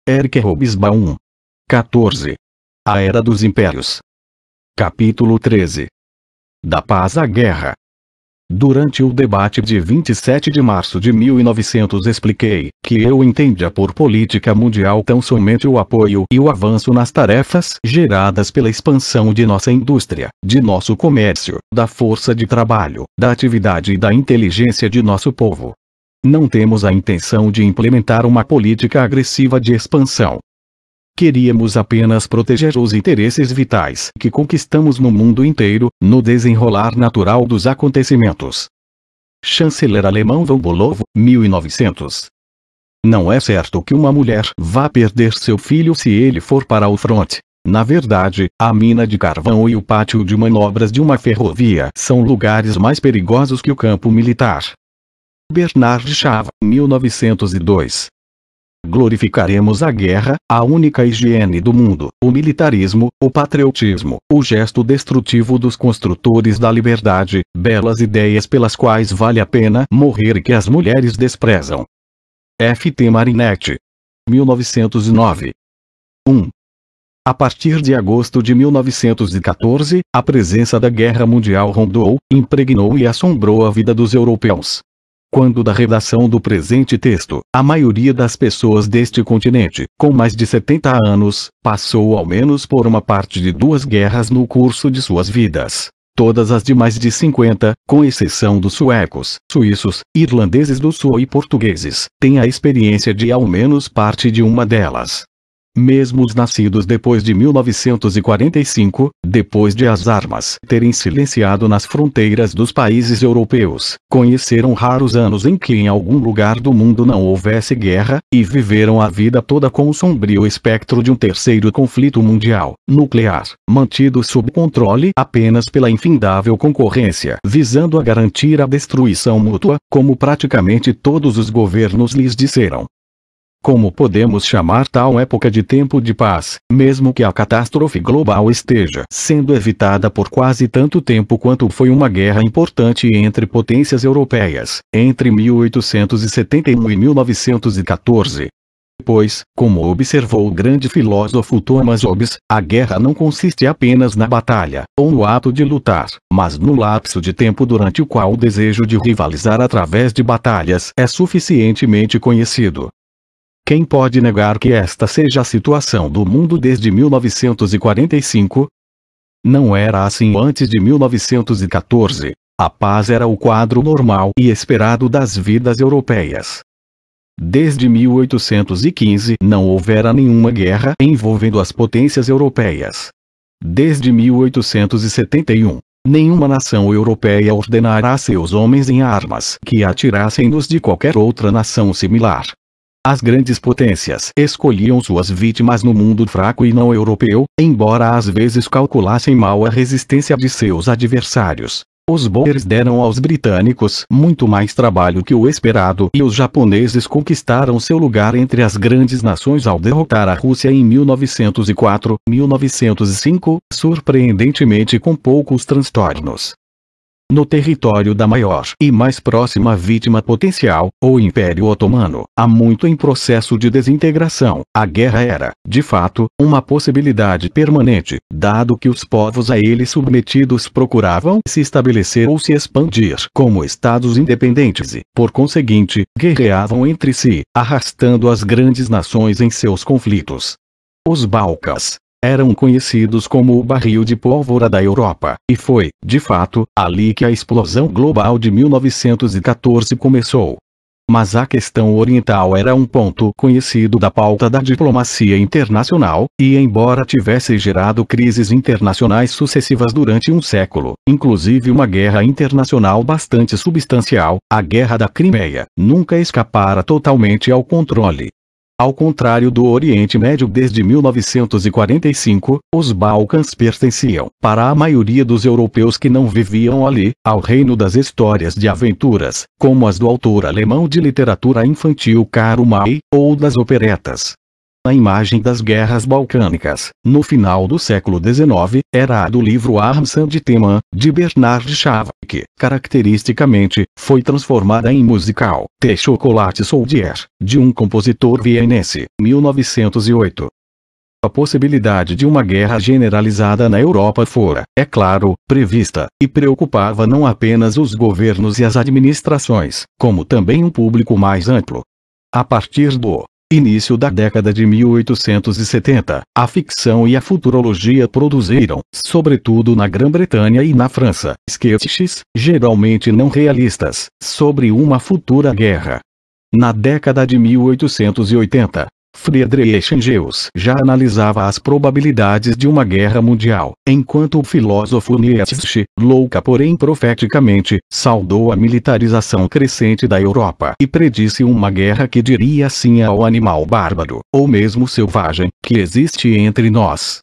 Eric Hobsbawm. 14. A Era dos Impérios. Capítulo 13. Da paz à guerra. Durante o debate de 27 de março de 1900 expliquei que eu entendia por política mundial tão somente o apoio e o avanço nas tarefas geradas pela expansão de nossa indústria, de nosso comércio, da força de trabalho, da atividade e da inteligência de nosso povo. Não temos a intenção de implementar uma política agressiva de expansão. Queríamos apenas proteger os interesses vitais que conquistamos no mundo inteiro, no desenrolar natural dos acontecimentos. Chanceler alemão von Bülow, 1900. Não é certo que uma mulher vá perder seu filho se ele for para o fronte. Na verdade, a mina de carvão e o pátio de manobras de uma ferrovia são lugares mais perigosos que o campo militar. Bernard Shaw, 1902. Glorificaremos a guerra, a única higiene do mundo, o militarismo, o patriotismo, o gesto destrutivo dos construtores da liberdade, belas ideias pelas quais vale a pena morrer e que as mulheres desprezam. F. T. Marinetti. 1909. 1. A partir de agosto de 1914, a presença da Guerra Mundial rondou, impregnou e assombrou a vida dos europeus. Quando da redação do presente texto, a maioria das pessoas deste continente, com mais de 70 anos, passou ao menos por uma parte de 2 guerras no curso de suas vidas. Todas as de mais de 50, com exceção dos suecos, suíços, irlandeses do sul e portugueses, têm a experiência de ao menos parte de uma delas. Mesmo os nascidos depois de 1945, depois de as armas terem silenciado nas fronteiras dos países europeus, conheceram raros anos em que em algum lugar do mundo não houvesse guerra, e viveram a vida toda com o sombrio espectro de um terceiro conflito mundial, nuclear, mantido sob controle apenas pela infindável concorrência, visando a garantir a destruição mútua, como praticamente todos os governos lhes disseram. Como podemos chamar tal época de tempo de paz, mesmo que a catástrofe global esteja sendo evitada por quase tanto tempo quanto foi uma guerra importante entre potências europeias, entre 1871 e 1914? Pois, como observou o grande filósofo Thomas Hobbes, a guerra não consiste apenas na batalha, ou no ato de lutar, mas no lapso de tempo durante o qual o desejo de rivalizar através de batalhas é suficientemente conhecido. Quem pode negar que esta seja a situação do mundo desde 1945? Não era assim antes de 1914. A paz era o quadro normal e esperado das vidas europeias. Desde 1815 não houvera nenhuma guerra envolvendo as potências europeias. Desde 1871, nenhuma nação europeia ordenara a seus homens em armas que atirassem-nos de qualquer outra nação similar. As grandes potências escolhiam suas vítimas no mundo fraco e não europeu, embora às vezes calculassem mal a resistência de seus adversários. Os boers deram aos britânicos muito mais trabalho que o esperado e os japoneses conquistaram seu lugar entre as grandes nações ao derrotar a Rússia em 1904, 1905, surpreendentemente com poucos transtornos. No território da maior e mais próxima vítima potencial, o Império Otomano, há muito em processo de desintegração, a guerra era, de fato, uma possibilidade permanente, dado que os povos a ele submetidos procuravam se estabelecer ou se expandir como estados independentes e, por conseguinte, guerreavam entre si, arrastando as grandes nações em seus conflitos. Os Balcãs eram conhecidos como o barril de pólvora da Europa, e foi, de fato, ali que a explosão global de 1914 começou. Mas a questão oriental era um ponto conhecido da pauta da diplomacia internacional, e embora tivesse gerado crises internacionais sucessivas durante um século, inclusive uma guerra internacional bastante substancial, a Guerra da Crimeia nunca escapara totalmente ao controle. Ao contrário do Oriente Médio desde 1945, os Balcãs pertenciam, para a maioria dos europeus que não viviam ali, ao reino das histórias de aventuras, como as do autor alemão de literatura infantil Karl May, ou das operetas. A imagem das guerras balcânicas, no final do século XIX, era a do livro Arms and Themen, de Bernard Shaw, que, caracteristicamente, foi transformada em musical, The Chocolate Soldier, de um compositor vienense, 1908. A possibilidade de uma guerra generalizada na Europa fora, é claro, prevista, e preocupava não apenas os governos e as administrações, como também um público mais amplo. A partir do início da década de 1870, a ficção e a futurologia produziram, sobretudo na Grã-Bretanha e na França, sketches, geralmente não realistas, sobre uma futura guerra. Na década de 1880, Friedrich Engels já analisava as probabilidades de uma guerra mundial, enquanto o filósofo Nietzsche, louca porém profeticamente, saudou a militarização crescente da Europa e predisse uma guerra que diria sim ao animal bárbaro, ou mesmo selvagem, que existe entre nós.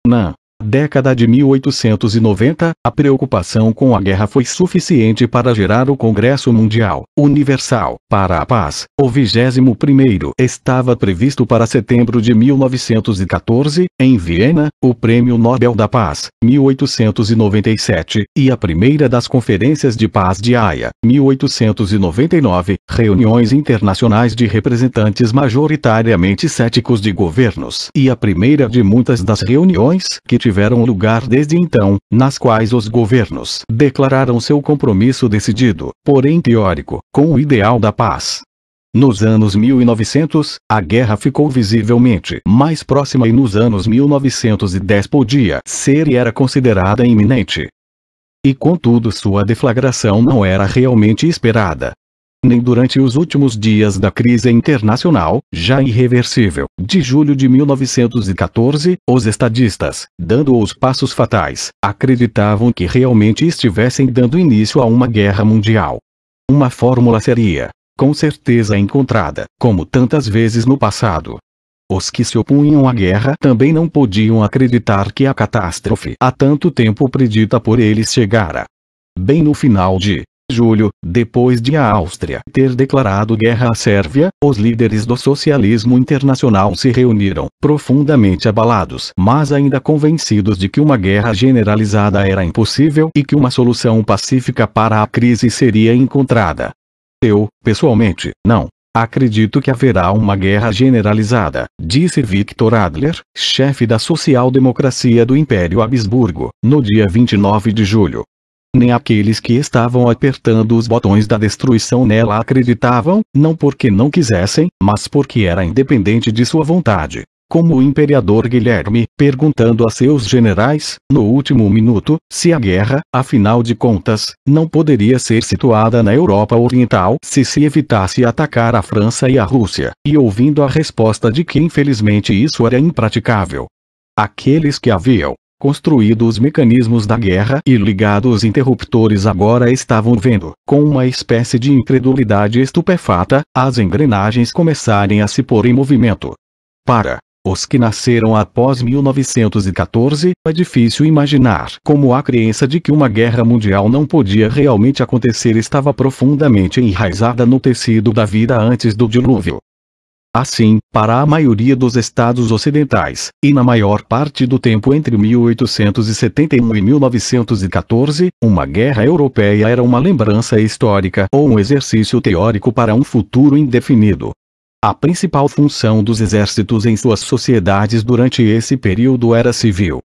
Na década de 1890, a preocupação com a guerra foi suficiente para gerar o Congresso Mundial Universal para a Paz. O 21º estava previsto para setembro de 1914, em Viena, o Prêmio Nobel da Paz, 1897, e a primeira das Conferências de Paz de Haia, 1899, reuniões internacionais de representantes majoritariamente céticos de governos, e a primeira de muitas das reuniões que tiveram lugar desde então, nas quais os governos declararam seu compromisso decidido, porém teórico, com o ideal da paz. Nos anos 1900, a guerra ficou visivelmente mais próxima e nos anos 1910 podia ser e era considerada iminente. E contudo sua deflagração não era realmente esperada. Nem durante os últimos dias da crise internacional, já irreversível, de julho de 1914, os estadistas, dando os passos fatais, acreditavam que realmente estivessem dando início a uma guerra mundial. Uma fórmula seria, com certeza encontrada, como tantas vezes no passado. Os que se opunham à guerra também não podiam acreditar que a catástrofe há tanto tempo predita por eles chegara. Bem no final de julho, depois de a Áustria ter declarado guerra à Sérvia, os líderes do socialismo internacional se reuniram, profundamente abalados, mas ainda convencidos de que uma guerra generalizada era impossível e que uma solução pacífica para a crise seria encontrada. Eu, pessoalmente, não acredito que haverá uma guerra generalizada, disse Victor Adler, chefe da social-democracia do Império Habsburgo, no dia 29 de julho. Nem aqueles que estavam apertando os botões da destruição nela acreditavam, não porque não quisessem, mas porque era independente de sua vontade. Como o imperador Guilherme, perguntando a seus generais, no último minuto, se a guerra, afinal de contas, não poderia ser situada na Europa Oriental se evitasse atacar a França e a Rússia, e ouvindo a resposta de que infelizmente isso era impraticável. Aqueles que haviam construído os mecanismos da guerra e ligado os interruptores agora estavam vendo, com uma espécie de incredulidade estupefata, as engrenagens começarem a se pôr em movimento. Para os que nasceram após 1914, é difícil imaginar como a crença de que uma guerra mundial não podia realmente acontecer estava profundamente enraizada no tecido da vida antes do dilúvio. Assim, para a maioria dos estados ocidentais, e na maior parte do tempo entre 1871 e 1914, uma guerra europeia era uma lembrança histórica ou um exercício teórico para um futuro indefinido. A principal função dos exércitos em suas sociedades durante esse período era civil.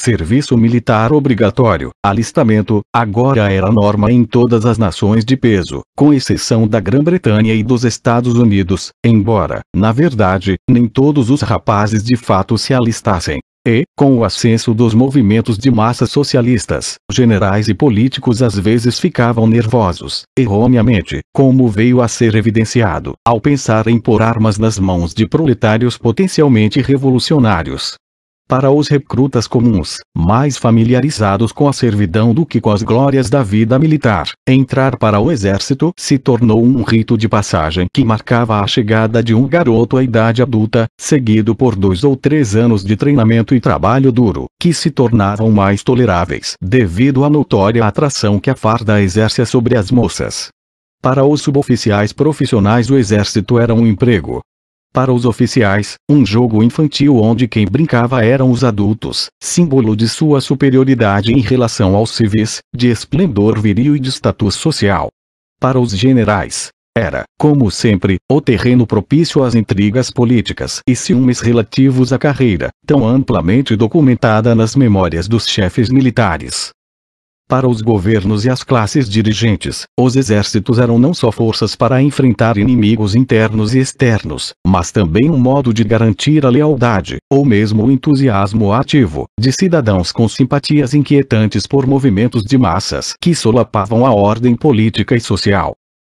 Serviço militar obrigatório, alistamento, agora era norma em todas as nações de peso, com exceção da Grã-Bretanha e dos Estados Unidos, embora, na verdade, nem todos os rapazes de fato se alistassem. E, com o ascenso dos movimentos de massa socialistas, generais e políticos às vezes ficavam nervosos, erroneamente, como veio a ser evidenciado, ao pensar em pôr armas nas mãos de proletários potencialmente revolucionários. Para os recrutas comuns, mais familiarizados com a servidão do que com as glórias da vida militar, entrar para o exército se tornou um rito de passagem que marcava a chegada de um garoto à idade adulta, seguido por 2 ou 3 anos de treinamento e trabalho duro, que se tornavam mais toleráveis devido à notória atração que a farda exerce sobre as moças. Para os suboficiais profissionais o exército era um emprego. Para os oficiais, um jogo infantil onde quem brincava eram os adultos, símbolo de sua superioridade em relação aos civis, de esplendor viril e de status social. Para os generais, era, como sempre, o terreno propício às intrigas políticas e ciúmes relativos à carreira, tão amplamente documentada nas memórias dos chefes militares. Para os governos e as classes dirigentes, os exércitos eram não só forças para enfrentar inimigos internos e externos, mas também um modo de garantir a lealdade, ou mesmo o entusiasmo ativo, de cidadãos com simpatias inquietantes por movimentos de massas que solapavam a ordem política e social.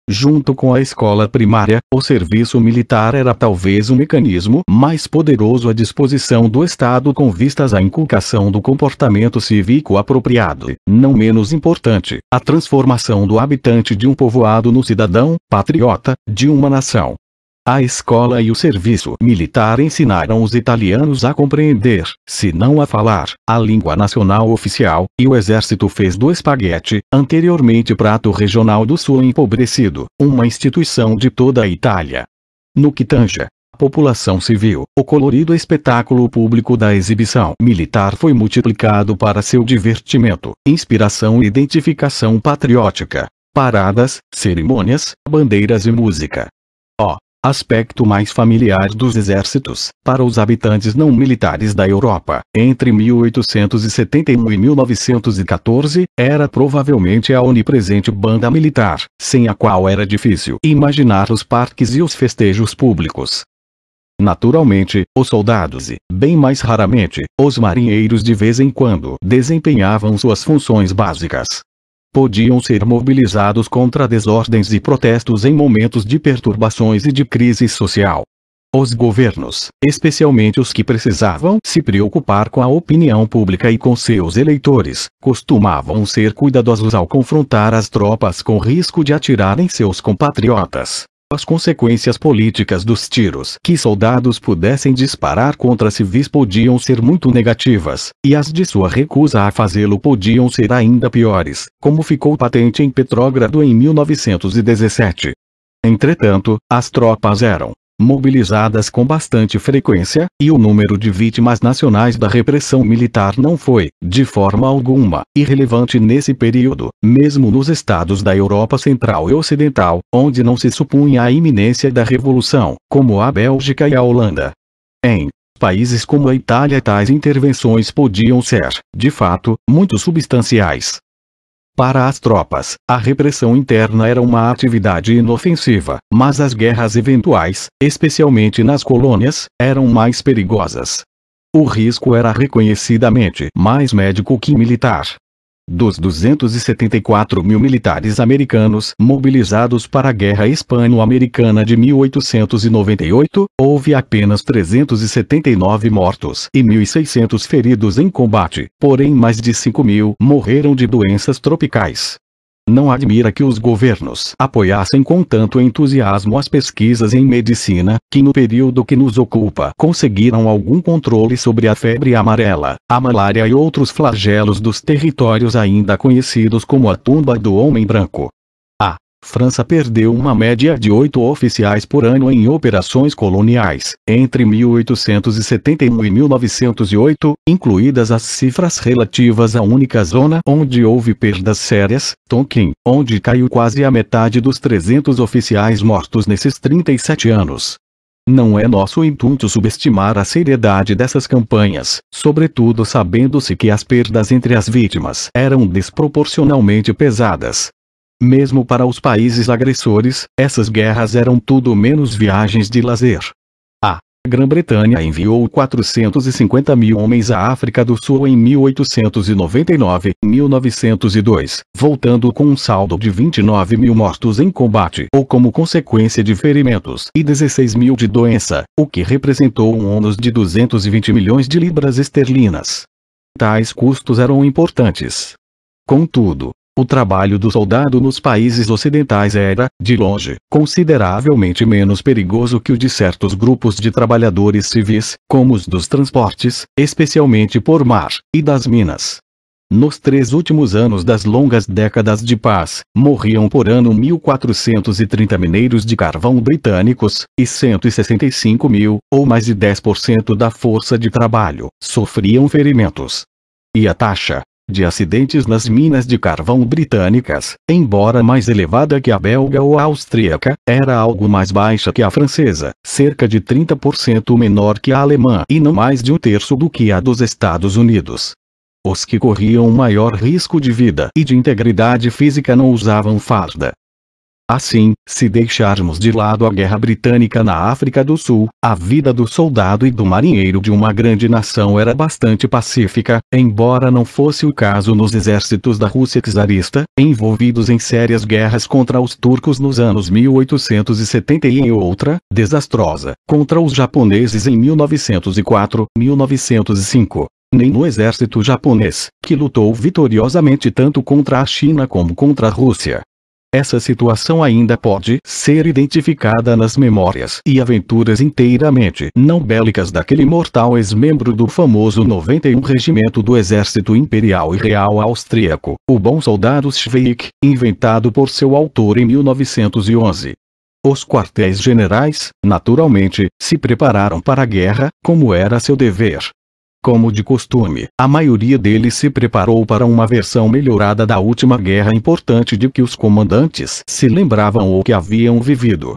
Junto com a escola primária, o serviço militar era talvez o mecanismo mais poderoso à disposição do Estado com vistas à inculcação do comportamento cívico apropriado, não menos importante, a transformação do habitante de um povoado no cidadão, patriota, de uma nação. A escola e o serviço militar ensinaram os italianos a compreender, se não a falar, a língua nacional oficial, e o exército fez do espaguete, anteriormente prato regional do sul empobrecido, uma instituição de toda a Itália. No que tange à população civil, o colorido espetáculo público da exibição militar foi multiplicado para seu divertimento, inspiração e identificação patriótica. Paradas, cerimônias, bandeiras e música. Aspecto mais familiar dos exércitos, para os habitantes não militares da Europa, entre 1871 e 1914, era provavelmente a onipresente banda militar, sem a qual era difícil imaginar os parques e os festejos públicos. Naturalmente, os soldados e, bem mais raramente, os marinheiros de vez em quando desempenhavam suas funções básicas. Podiam ser mobilizados contra desordens e protestos em momentos de perturbações e de crise social. Os governos, especialmente os que precisavam se preocupar com a opinião pública e com seus eleitores, costumavam ser cuidadosos ao confrontar as tropas com risco de atirar em seus compatriotas. As consequências políticas dos tiros que soldados pudessem disparar contra civis podiam ser muito negativas, e as de sua recusa a fazê-lo podiam ser ainda piores, como ficou patente em Petrógrado em 1917. Entretanto, as tropas eram mobilizadas com bastante frequência, e o número de vítimas nacionais da repressão militar não foi, de forma alguma, irrelevante nesse período, mesmo nos estados da Europa Central e Ocidental, onde não se supunha a iminência da Revolução, como a Bélgica e a Holanda. Em países como a Itália, tais intervenções podiam ser, de fato, muito substanciais. Para as tropas, a repressão interna era uma atividade inofensiva, mas as guerras eventuais, especialmente nas colônias, eram mais perigosas. O risco era reconhecidamente mais médico que militar. Dos 274 mil militares americanos mobilizados para a Guerra Hispano-Americana de 1898, houve apenas 379 mortos e 1.600 feridos em combate, porém mais de 5 mil morreram de doenças tropicais. Não admira que os governos apoiassem com tanto entusiasmo as pesquisas em medicina, que no período que nos ocupa conseguiram algum controle sobre a febre amarela, a malária e outros flagelos dos territórios ainda conhecidos como a tumba do homem branco. A França perdeu uma média de 8 oficiais por ano em operações coloniais, entre 1871 e 1908, incluídas as cifras relativas à única zona onde houve perdas sérias, Tonkin, onde caiu quase a metade dos 300 oficiais mortos nesses 37 anos. Não é nosso intuito subestimar a seriedade dessas campanhas, sobretudo sabendo-se que as perdas entre as vítimas eram desproporcionalmente pesadas. Mesmo para os países agressores, essas guerras eram tudo menos viagens de lazer. A Grã-Bretanha enviou 450 mil homens à África do Sul em 1899-1902, voltando com um saldo de 29 mil mortos em combate ou como consequência de ferimentos e 16 mil de doença, o que representou um ônus de 220 milhões de libras esterlinas. Tais custos eram importantes. Contudo, o trabalho do soldado nos países ocidentais era, de longe, consideravelmente menos perigoso que o de certos grupos de trabalhadores civis, como os dos transportes, especialmente por mar, e das minas. Nos 3 últimos anos das longas décadas de paz, morriam por ano 1.430 mineiros de carvão britânicos, e 165 mil, ou mais de 10% da força de trabalho, sofriam ferimentos. E a taxa de acidentes nas minas de carvão britânicas, embora mais elevada que a belga ou a austríaca, era algo mais baixa que a francesa, cerca de 30% menor que a alemã e não mais de 1/3 do que a dos Estados Unidos. Os que corriam maior risco de vida e de integridade física não usavam farda. Assim, se deixarmos de lado a guerra britânica na África do Sul, a vida do soldado e do marinheiro de uma grande nação era bastante pacífica, embora não fosse o caso nos exércitos da Rússia czarista, envolvidos em sérias guerras contra os turcos nos anos 1870 e outra, desastrosa, contra os japoneses em 1904, 1905. Nem no exército japonês, que lutou vitoriosamente tanto contra a China como contra a Rússia. Essa situação ainda pode ser identificada nas memórias e aventuras inteiramente não bélicas daquele mortal ex-membro do famoso 91 Regimento do Exército Imperial e Real Austríaco, o Bom Soldado Schweik, inventado por seu autor em 1911. Os quartéis generais, naturalmente, se prepararam para a guerra, como era seu dever. Como de costume, a maioria deles se preparou para uma versão melhorada da última guerra importante de que os comandantes se lembravam ou que haviam vivido.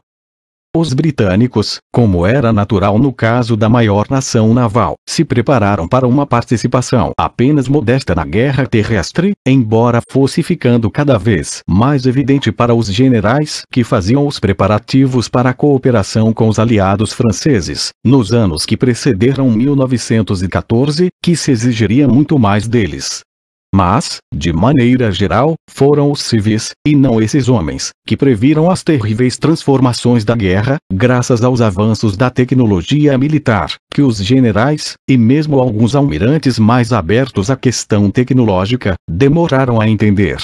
Os britânicos, como era natural no caso da maior nação naval, se prepararam para uma participação apenas modesta na guerra terrestre, embora fosse ficando cada vez mais evidente para os generais que faziam os preparativos para a cooperação com os aliados franceses, nos anos que precederam 1914, que se exigiria muito mais deles. Mas, de maneira geral, foram os civis, e não esses homens, que previram as terríveis transformações da guerra, graças aos avanços da tecnologia militar, que os generais, e mesmo alguns almirantes mais abertos à questão tecnológica, demoraram a entender.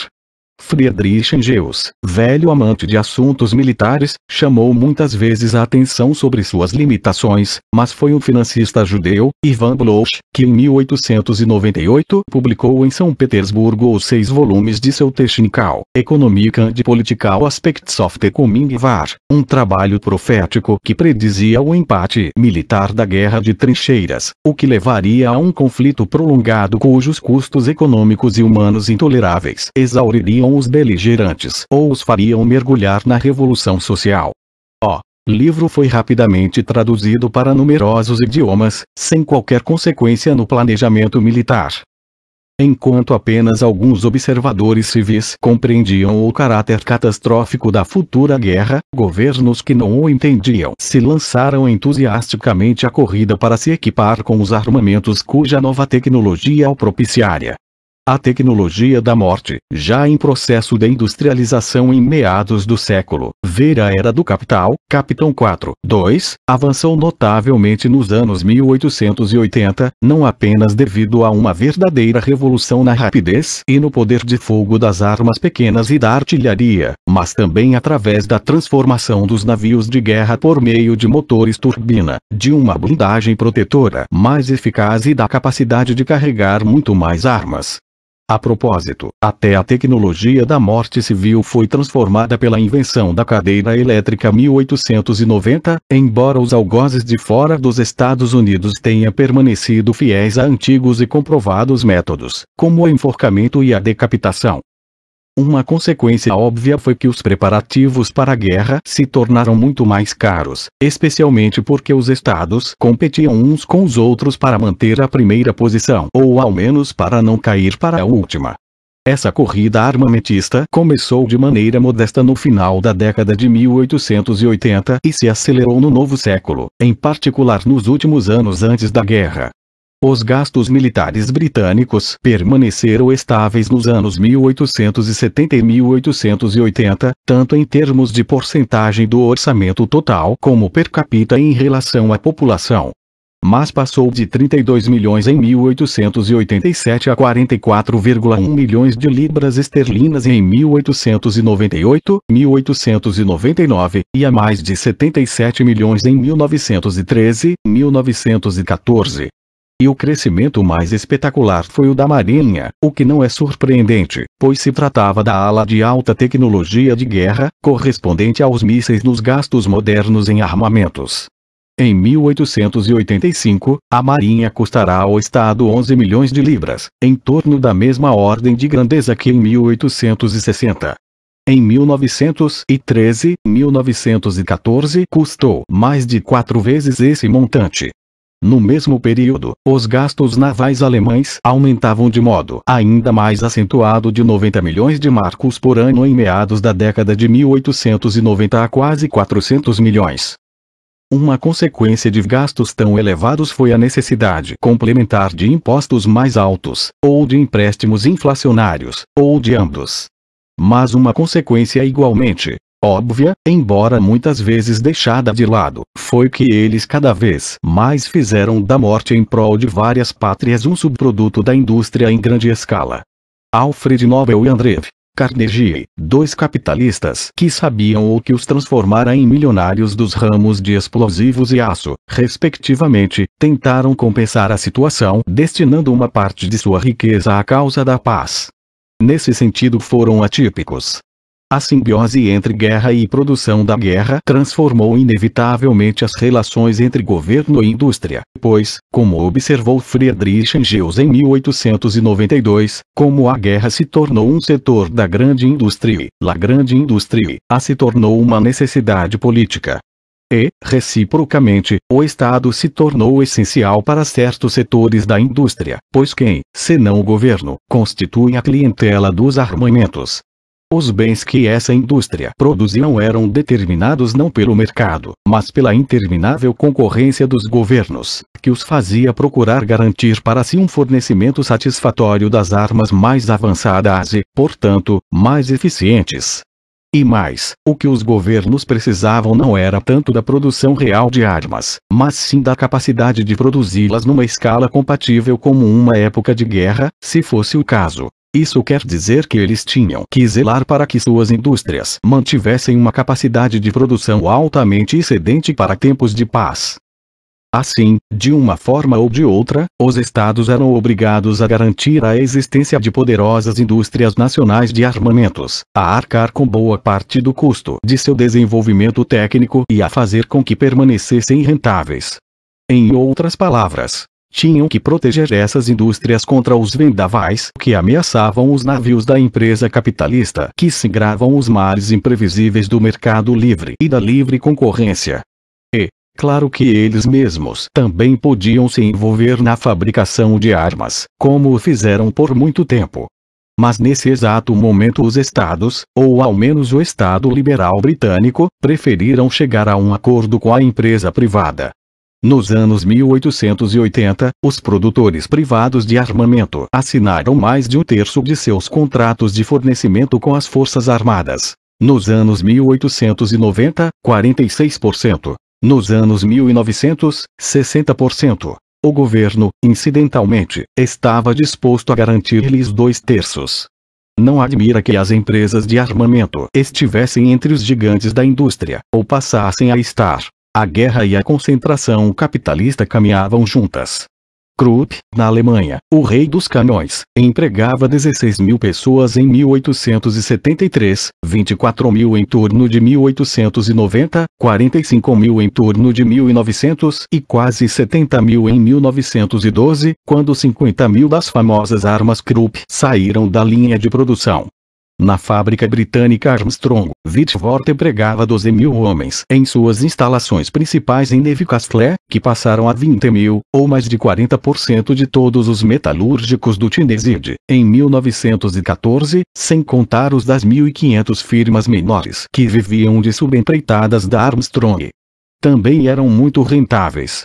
Friedrich Engels, velho amante de assuntos militares, chamou muitas vezes a atenção sobre suas limitações, mas foi um financista judeu, Ivan Bloch, que em 1898 publicou em São Petersburgo os 6 volumes de seu Technical Economic and Political Aspects of the Coming War, um trabalho profético que predizia o empate militar da guerra de trincheiras, o que levaria a um conflito prolongado cujos custos econômicos e humanos intoleráveis exauririam os beligerantes ou os fariam mergulhar na revolução social. O livro foi rapidamente traduzido para numerosos idiomas, sem qualquer consequência no planejamento militar. Enquanto apenas alguns observadores civis compreendiam o caráter catastrófico da futura guerra, governos que não o entendiam se lançaram entusiasticamente à corrida para se equipar com os armamentos cuja nova tecnologia o propiciaria. A tecnologia da morte, já em processo de industrialização em meados do século, ver a Era do Capital, Capitão 4.2, avançou notavelmente nos anos 1880, não apenas devido a uma verdadeira revolução na rapidez e no poder de fogo das armas pequenas e da artilharia, mas também através da transformação dos navios de guerra por meio de motores turbina, de uma blindagem protetora mais eficaz e da capacidade de carregar muito mais armas. A propósito, até a tecnologia da morte civil foi transformada pela invenção da cadeira elétrica 1890, embora os algozes de fora dos Estados Unidos tenham permanecido fiéis a antigos e comprovados métodos, como o enforcamento e a decapitação. Uma consequência óbvia foi que os preparativos para a guerra se tornaram muito mais caros, especialmente porque os estados competiam uns com os outros para manter a primeira posição, ou ao menos para não cair para a última. Essa corrida armamentista começou de maneira modesta no final da década de 1880 e se acelerou no novo século, em particular nos últimos anos antes da guerra. Os gastos militares britânicos permaneceram estáveis nos anos 1870 e 1880, tanto em termos de porcentagem do orçamento total como per capita em relação à população. Mas passou de 32 milhões em 1887 a 44,1 milhões de libras esterlinas em 1898, 1899, e a mais de 77 milhões em 1913, 1914. E o crescimento mais espetacular foi o da Marinha, o que não é surpreendente, pois se tratava da ala de alta tecnologia de guerra, correspondente aos mísseis nos gastos modernos em armamentos. Em 1885, a Marinha custará ao Estado 11 milhões de libras, em torno da mesma ordem de grandeza que em 1860. Em 1913, 1914 custou mais de 4 vezes esse montante. No mesmo período, os gastos navais alemães aumentavam de modo ainda mais acentuado de 90 milhões de marcos por ano em meados da década de 1890 a quase 400 milhões. Uma consequência de gastos tão elevados foi a necessidade complementar de impostos mais altos, ou de empréstimos inflacionários, ou de ambos. Mas uma consequência igualmente óbvia, embora muitas vezes deixada de lado, foi que eles cada vez mais fizeram da morte em prol de várias pátrias um subproduto da indústria em grande escala. Alfred Nobel e Andrew Carnegie, dois capitalistas que sabiam o que os transformara em milionários dos ramos de explosivos e aço, respectivamente, tentaram compensar a situação destinando uma parte de sua riqueza à causa da paz. Nesse sentido foram atípicos. A simbiose entre guerra e produção da guerra transformou inevitavelmente as relações entre governo e indústria, pois, como observou Friedrich Engels em 1892, como a guerra se tornou um setor da grande indústria, la grande indústria, se tornou uma necessidade política. E, reciprocamente, o Estado se tornou essencial para certos setores da indústria, pois quem, senão o governo, constitui a clientela dos armamentos? Os bens que essa indústria produzia eram determinados não pelo mercado, mas pela interminável concorrência dos governos, que os fazia procurar garantir para si um fornecimento satisfatório das armas mais avançadas e, portanto, mais eficientes. E mais, o que os governos precisavam não era tanto da produção real de armas, mas sim da capacidade de produzi-las numa escala compatível com uma época de guerra, se fosse o caso. Isso quer dizer que eles tinham que zelar para que suas indústrias mantivessem uma capacidade de produção altamente excedente para tempos de paz. Assim, de uma forma ou de outra, os estados eram obrigados a garantir a existência de poderosas indústrias nacionais de armamentos, a arcar com boa parte do custo de seu desenvolvimento técnico e a fazer com que permanecessem rentáveis. Em outras palavras, tinham que proteger essas indústrias contra os vendavais que ameaçavam os navios da empresa capitalista que singravam os mares imprevisíveis do mercado livre e da livre concorrência. E, claro que eles mesmos também podiam se envolver na fabricação de armas, como o fizeram por muito tempo. Mas nesse exato momento os estados, ou ao menos o Estado liberal britânico, preferiram chegar a um acordo com a empresa privada. Nos anos 1880, os produtores privados de armamento assinaram mais de um terço de seus contratos de fornecimento com as Forças Armadas. Nos anos 1890, 46%. Nos anos 1900, 60%. O governo, incidentalmente, estava disposto a garantir-lhes 2/3. Não admira que as empresas de armamento estivessem entre os gigantes da indústria, ou passassem a estar. A guerra e a concentração capitalista caminhavam juntas. Krupp, na Alemanha, o rei dos canhões, empregava 16 mil pessoas em 1873, 24 mil em torno de 1890, 45 mil em torno de 1900 e quase 70 mil em 1912, quando 50 mil das famosas armas Krupp saíram da linha de produção. Na fábrica britânica Armstrong, Whitworth empregava 12 mil homens em suas instalações principais em Newcastle, que passaram a 20 mil, ou mais de 40% de todos os metalúrgicos do Tyneside, em 1914, sem contar os das 1.500 firmas menores que viviam de subempreitadas da Armstrong. Também eram muito rentáveis.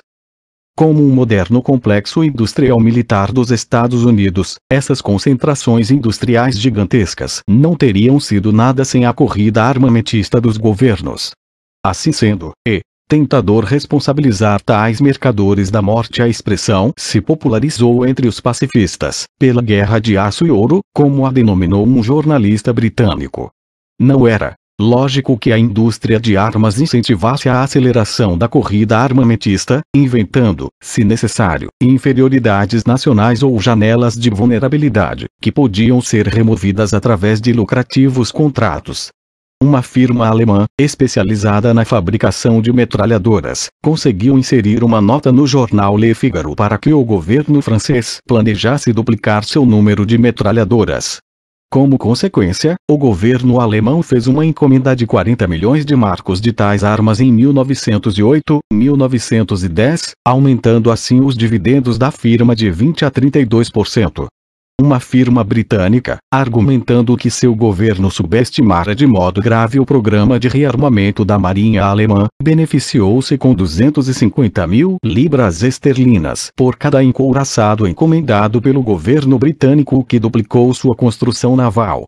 Como um moderno complexo industrial militar dos Estados Unidos, essas concentrações industriais gigantescas não teriam sido nada sem a corrida armamentista dos governos. Assim sendo, tentador responsabilizar tais mercadores da morte, a expressão se popularizou entre os pacifistas, pela guerra de aço e ouro, como a denominou um jornalista britânico. Não era Lógico que a indústria de armas incentivasse a aceleração da corrida armamentista, inventando, se necessário, inferioridades nacionais ou janelas de vulnerabilidade, que podiam ser removidas através de lucrativos contratos. Uma firma alemã, especializada na fabricação de metralhadoras, conseguiu inserir uma nota no jornal Le Figaro para que o governo francês planejasse duplicar seu número de metralhadoras. Como consequência, o governo alemão fez uma encomenda de 40 milhões de marcos de tais armas em 1908, 1910, aumentando assim os dividendos da firma de 20% a 32%. Uma firma britânica, argumentando que seu governo subestimara de modo grave o programa de rearmamento da marinha alemã, beneficiou-se com 250 mil libras esterlinas por cada encouraçado encomendado pelo governo britânico, que duplicou sua construção naval.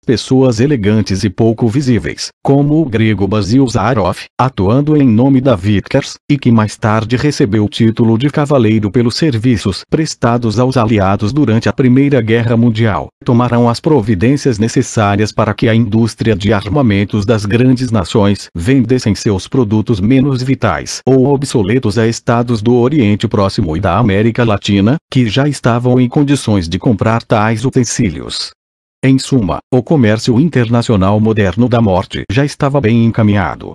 Pessoas elegantes e pouco visíveis, como o grego Basil Zaharoff, atuando em nome da Vickers, e que mais tarde recebeu o título de cavaleiro pelos serviços prestados aos aliados durante a Primeira Guerra Mundial, tomaram as providências necessárias para que a indústria de armamentos das grandes nações vendessem seus produtos menos vitais ou obsoletos a estados do Oriente Próximo e da América Latina, que já estavam em condições de comprar tais utensílios. Em suma, o comércio internacional moderno da morte já estava bem encaminhado.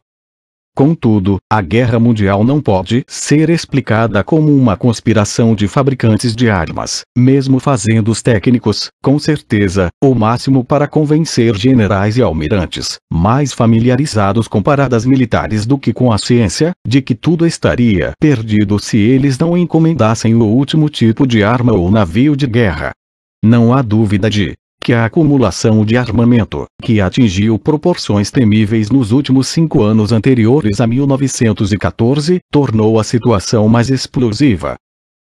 Contudo, a Guerra Mundial não pode ser explicada como uma conspiração de fabricantes de armas, mesmo fazendo os técnicos, com certeza, o máximo para convencer generais e almirantes, mais familiarizados com paradas militares do que com a ciência, de que tudo estaria perdido se eles não encomendassem o último tipo de arma ou navio de guerra. Não há dúvida de que a acumulação de armamento, que atingiu proporções temíveis nos últimos 5 anos anteriores a 1914, tornou a situação mais explosiva.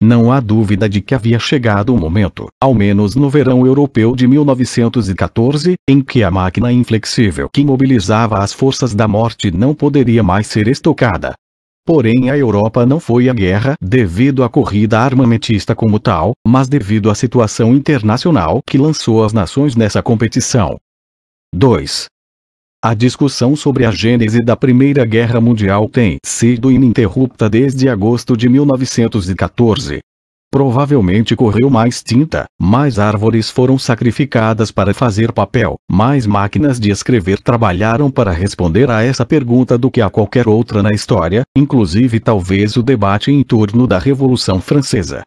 Não há dúvida de que havia chegado o momento, ao menos no verão europeu de 1914, em que a máquina inflexível que mobilizava as forças da morte não poderia mais ser estocada. Porém, a Europa não foi à guerra devido à corrida armamentista como tal, mas devido à situação internacional que lançou as nações nessa competição. 2. A discussão sobre a gênese da Primeira Guerra Mundial tem sido ininterrupta desde agosto de 1914. Provavelmente correu mais tinta, mais árvores foram sacrificadas para fazer papel, mais máquinas de escrever trabalharam para responder a essa pergunta do que a qualquer outra na história, inclusive talvez o debate em torno da Revolução Francesa.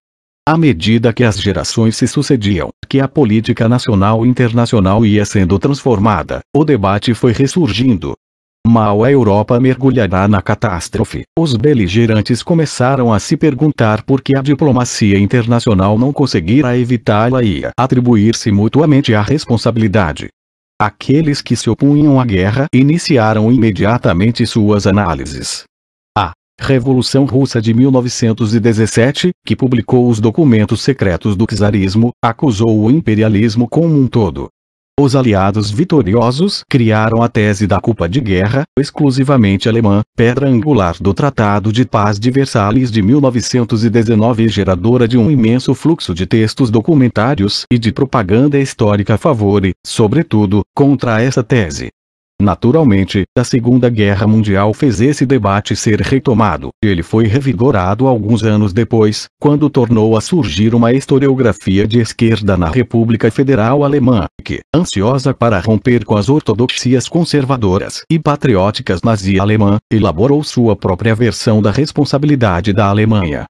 À medida que as gerações se sucediam, que a política nacional e internacional ia sendo transformada, o debate foi ressurgindo. Mal a Europa mergulhará na catástrofe, os beligerantes começaram a se perguntar por que a diplomacia internacional não conseguirá evitá-la e a atribuir-se mutuamente a responsabilidade. Aqueles que se opunham à guerra iniciaram imediatamente suas análises. A Revolução Russa de 1917, que publicou os documentos secretos do czarismo, acusou o imperialismo como um todo. Os aliados vitoriosos criaram a tese da culpa de guerra, exclusivamente alemã, pedra angular do Tratado de Paz de Versalhes de 1919 e geradora de um imenso fluxo de textos documentários e de propaganda histórica a favor e, sobretudo, contra essa tese. Naturalmente, a Segunda Guerra Mundial fez esse debate ser retomado. Ele foi revigorado alguns anos depois, quando tornou a surgir uma historiografia de esquerda na República Federal Alemã, que, ansiosa para romper com as ortodoxias conservadoras e patrióticas nazi-alemã, elaborou sua própria versão da responsabilidade da Alemanha.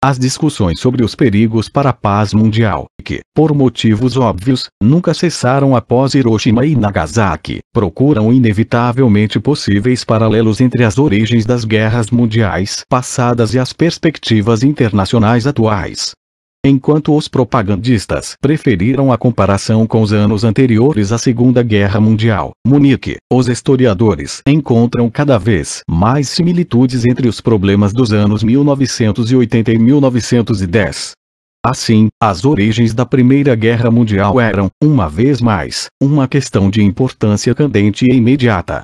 As discussões sobre os perigos para a paz mundial, que, por motivos óbvios, nunca cessaram após Hiroshima e Nagasaki, procuram inevitavelmente possíveis paralelos entre as origens das guerras mundiais passadas e as perspectivas internacionais atuais. Enquanto os propagandistas preferiram a comparação com os anos anteriores à Segunda Guerra Mundial, Munique, os historiadores encontram cada vez mais similitudes entre os problemas dos anos 1980 e 1910. Assim, as origens da Primeira Guerra Mundial eram, uma vez mais, uma questão de importância candente e imediata.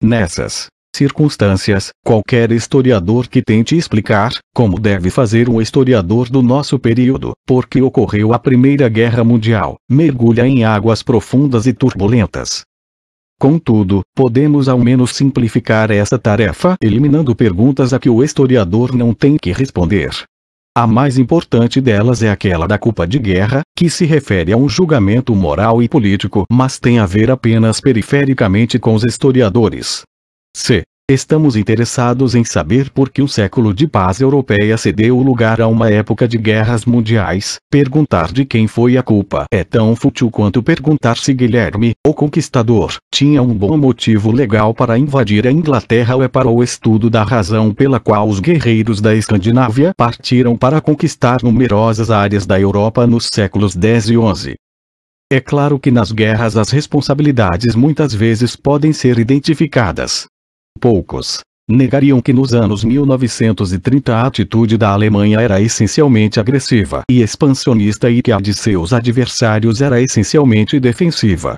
Nessas circunstâncias, qualquer historiador que tente explicar, como deve fazer um historiador do nosso período, por que ocorreu a Primeira Guerra Mundial, mergulha em águas profundas e turbulentas. Contudo, podemos ao menos simplificar essa tarefa eliminando perguntas a que o historiador não tem que responder. A mais importante delas é aquela da culpa de guerra, que se refere a um julgamento moral e político, mas tem a ver apenas perifericamente com os historiadores. C. Estamos interessados em saber por que um século de paz europeia cedeu lugar a uma época de guerras mundiais. Perguntar de quem foi a culpa é tão fútil quanto perguntar se Guilherme, o Conquistador, tinha um bom motivo legal para invadir a Inglaterra ou é para o estudo da razão pela qual os guerreiros da Escandinávia partiram para conquistar numerosas áreas da Europa nos séculos X e XI. É claro que nas guerras as responsabilidades muitas vezes podem ser identificadas. Poucos negariam que nos anos 1930 a atitude da Alemanha era essencialmente agressiva e expansionista e que a de seus adversários era essencialmente defensiva.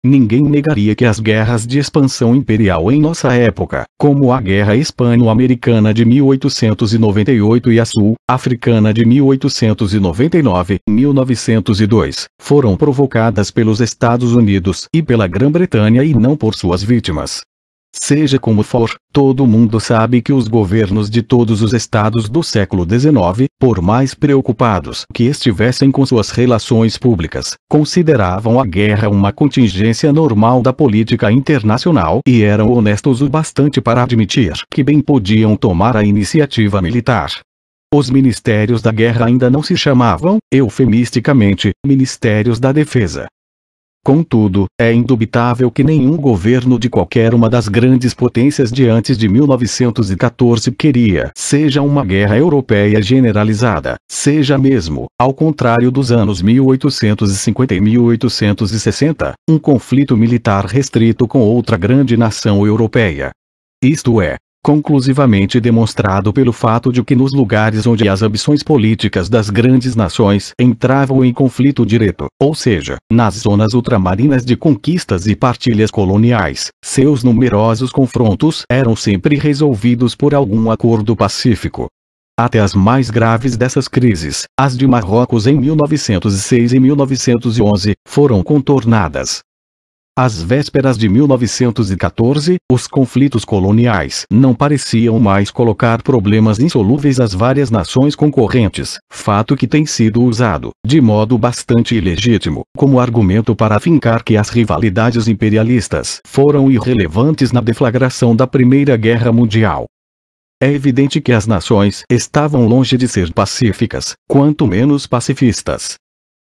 Ninguém negaria que as guerras de expansão imperial em nossa época, como a Guerra Hispano-Americana de 1898 e a Sul-Africana de 1899-1902, foram provocadas pelos Estados Unidos e pela Grã-Bretanha e não por suas vítimas. Seja como for, todo mundo sabe que os governos de todos os estados do século XIX, por mais preocupados que estivessem com suas relações públicas, consideravam a guerra uma contingência normal da política internacional e eram honestos o bastante para admitir que bem podiam tomar a iniciativa militar. Os ministérios da guerra ainda não se chamavam, eufemisticamente, Ministérios da Defesa. Contudo, é indubitável que nenhum governo de qualquer uma das grandes potências de antes de 1914 queria, seja uma guerra europeia generalizada, seja mesmo, ao contrário dos anos 1850 e 1860, um conflito militar restrito com outra grande nação europeia. Isto é conclusivamente demonstrado pelo fato de que nos lugares onde as ambições políticas das grandes nações entravam em conflito direto, ou seja, nas zonas ultramarinas de conquistas e partilhas coloniais, seus numerosos confrontos eram sempre resolvidos por algum acordo pacífico. Até as mais graves dessas crises, as de Marrocos em 1906 e 1911, foram contornadas. Às vésperas de 1914, os conflitos coloniais não pareciam mais colocar problemas insolúveis às várias nações concorrentes, fato que tem sido usado, de modo bastante ilegítimo, como argumento para afincar que as rivalidades imperialistas foram irrelevantes na deflagração da Primeira Guerra Mundial. É evidente que as nações estavam longe de ser pacíficas, quanto menos pacifistas.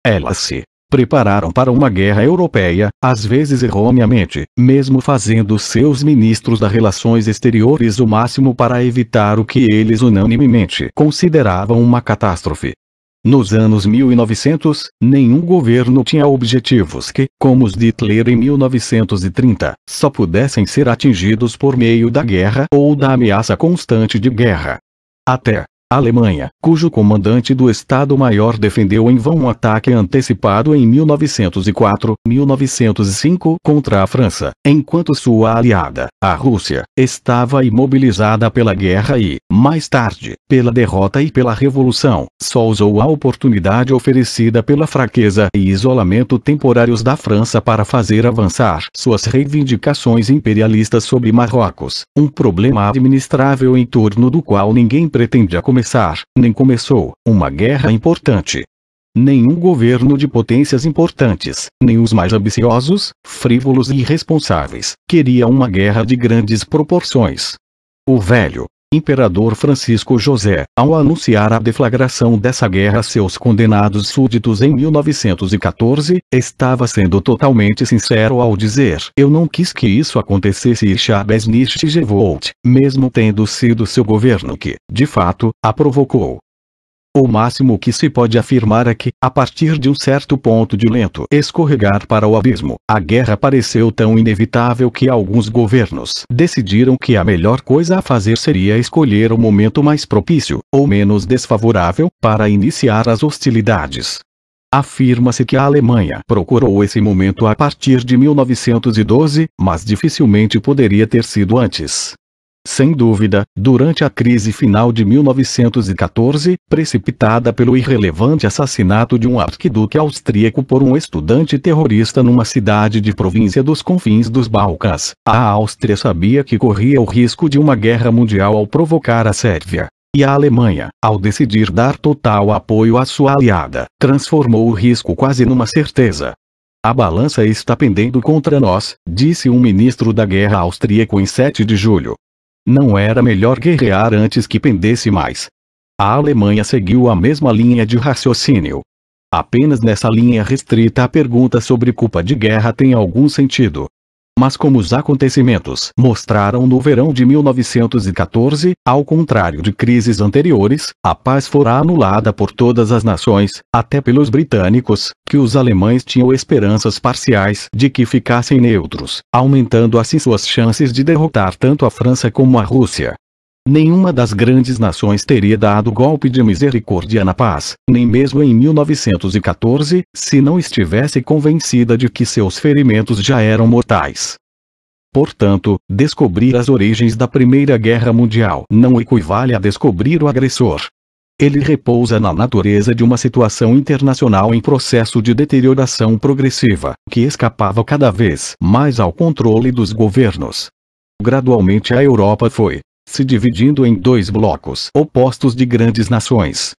Elas se prepararam para uma guerra europeia, às vezes erroneamente, mesmo fazendo seus ministros das relações exteriores o máximo para evitar o que eles unanimemente consideravam uma catástrofe. Nos anos 1900, nenhum governo tinha objetivos que, como os de Hitler em 1930, só pudessem ser atingidos por meio da guerra ou da ameaça constante de guerra. Até a Alemanha, cujo comandante do Estado-Maior defendeu em vão um ataque antecipado em 1904-1905 contra a França, enquanto sua aliada, a Rússia, estava imobilizada pela guerra e, mais tarde, pela derrota e pela Revolução, só usou a oportunidade oferecida pela fraqueza e isolamento temporários da França para fazer avançar suas reivindicações imperialistas sobre Marrocos, um problema administrável em torno do qual ninguém pretendia começar, nem começou, uma guerra importante. Nenhum governo de potências importantes, nem os mais ambiciosos, frívolos e irresponsáveis, queria uma guerra de grandes proporções. O velho imperador Francisco José, ao anunciar a deflagração dessa guerra a seus condenados súditos em 1914, estava sendo totalmente sincero ao dizer: "Eu não quis que isso acontecesse e Chavez nicht gewollt", mesmo tendo sido seu governo que, de fato, a provocou. O máximo que se pode afirmar é que, a partir de um certo ponto de lento escorregar para o abismo, a guerra pareceu tão inevitável que alguns governos decidiram que a melhor coisa a fazer seria escolher o momento mais propício, ou menos desfavorável, para iniciar as hostilidades. Afirma-se que a Alemanha procurou esse momento a partir de 1912, mas dificilmente poderia ter sido antes. Sem dúvida, durante a crise final de 1914, precipitada pelo irrelevante assassinato de um arquiduque austríaco por um estudante terrorista numa cidade de província dos confins dos Balcãs, a Áustria sabia que corria o risco de uma guerra mundial ao provocar a Sérvia. E a Alemanha, ao decidir dar total apoio à sua aliada, transformou o risco quase numa certeza. A balança está pendendo contra nós, disse um ministro da guerra austríaco em 7 de julho. Não era melhor guerrear antes que pendesse mais? A Alemanha seguiu a mesma linha de raciocínio. Apenas nessa linha restrita a pergunta sobre culpa de guerra tem algum sentido. Mas como os acontecimentos mostraram no verão de 1914, ao contrário de crises anteriores, a paz fora anulada por todas as nações, até pelos britânicos, que os alemães tinham esperanças parciais de que ficassem neutros, aumentando assim suas chances de derrotar tanto a França como a Rússia. Nenhuma das grandes nações teria dado golpe de misericórdia na paz, nem mesmo em 1914, se não estivesse convencida de que seus ferimentos já eram mortais. Portanto, descobrir as origens da Primeira Guerra Mundial não equivale a descobrir o agressor. Ele repousa na natureza de uma situação internacional em processo de deterioração progressiva, que escapava cada vez mais ao controle dos governos. Gradualmente a Europa foi se dividindo em 2 blocos opostos de grandes nações.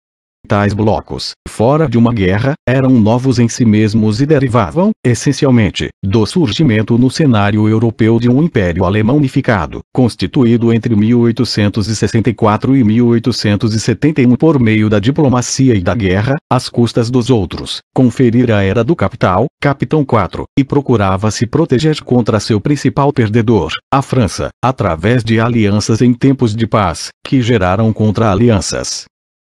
Tais blocos, fora de uma guerra, eram novos em si mesmos e derivavam, essencialmente, do surgimento no cenário europeu de um império alemão unificado, constituído entre 1864 e 1871 por meio da diplomacia e da guerra, às custas dos outros, conferir a era do capital, Capitão 4, e procurava se proteger contra seu principal perdedor, a França, através de alianças em tempos de paz, que geraram contra-alianças.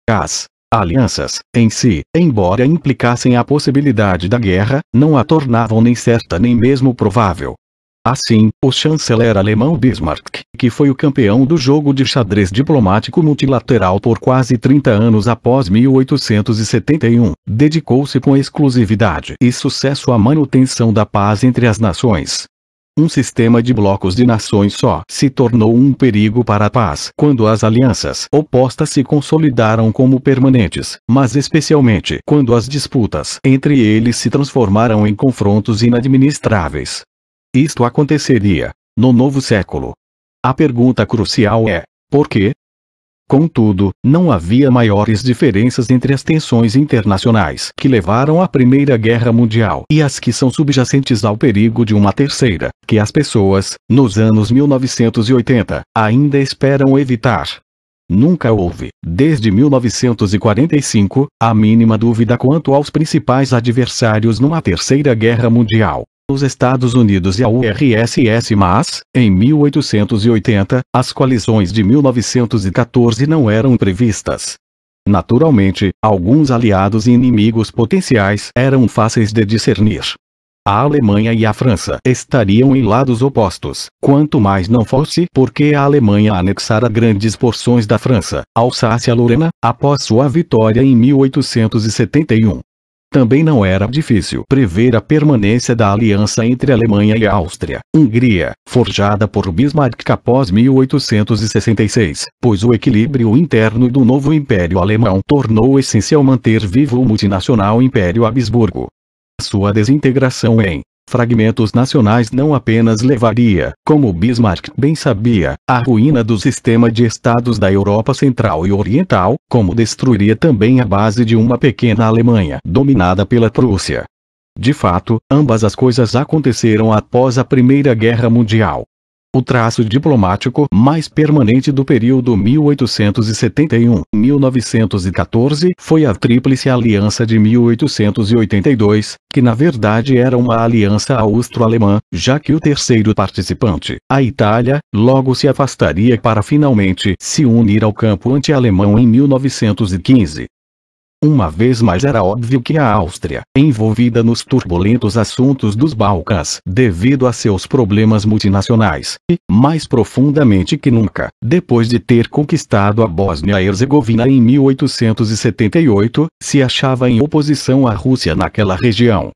As alianças, em si, embora implicassem a possibilidade da guerra, não a tornavam nem certa nem mesmo provável. Assim, o chanceler alemão Bismarck, que foi o campeão do jogo de xadrez diplomático multilateral por quase 30 anos após 1871, dedicou-se com exclusividade e sucesso à manutenção da paz entre as nações. Um sistema de blocos de nações só se tornou um perigo para a paz quando as alianças opostas se consolidaram como permanentes, mas especialmente quando as disputas entre eles se transformaram em confrontos inadministráveis. Isto aconteceria no novo século. A pergunta crucial é: por quê? Contudo, não havia maiores diferenças entre as tensões internacionais que levaram à Primeira Guerra Mundial e as que são subjacentes ao perigo de uma terceira, que as pessoas, nos anos 1980, ainda esperam evitar. Nunca houve, desde 1945, a mínima dúvida quanto aos principais adversários numa terceira guerra mundial. Os Estados Unidos e a URSS, mas, em 1880, as coalizões de 1914 não eram previstas. Naturalmente, alguns aliados e inimigos potenciais eram fáceis de discernir. A Alemanha e a França estariam em lados opostos, quanto mais não fosse porque a Alemanha anexara grandes porções da França, Alsácia-Lorena, após sua vitória em 1871. Também não era difícil prever a permanência da aliança entre Alemanha e Áustria, Hungria, forjada por Bismarck após 1866, pois o equilíbrio interno do novo Império Alemão tornou essencial manter vivo o multinacional Império Habsburgo. Sua desintegração em fragmentos nacionais não apenas levaria, como Bismarck bem sabia, à ruína do sistema de estados da Europa Central e Oriental, como destruiria também a base de uma pequena Alemanha dominada pela Prússia. De fato, ambas as coisas aconteceram após a Primeira Guerra Mundial. O traço diplomático mais permanente do período 1871-1914 foi a Tríplice Aliança de 1882, que na verdade era uma aliança austro-alemã, já que o terceiro participante, a Itália, logo se afastaria para finalmente se unir ao campo anti-alemão em 1915. Uma vez mais era óbvio que a Áustria, envolvida nos turbulentos assuntos dos Balcãs, devido a seus problemas multinacionais, e, mais profundamente que nunca, depois de ter conquistado a Bósnia-Herzegovina em 1878, se achava em oposição à Rússia naquela região.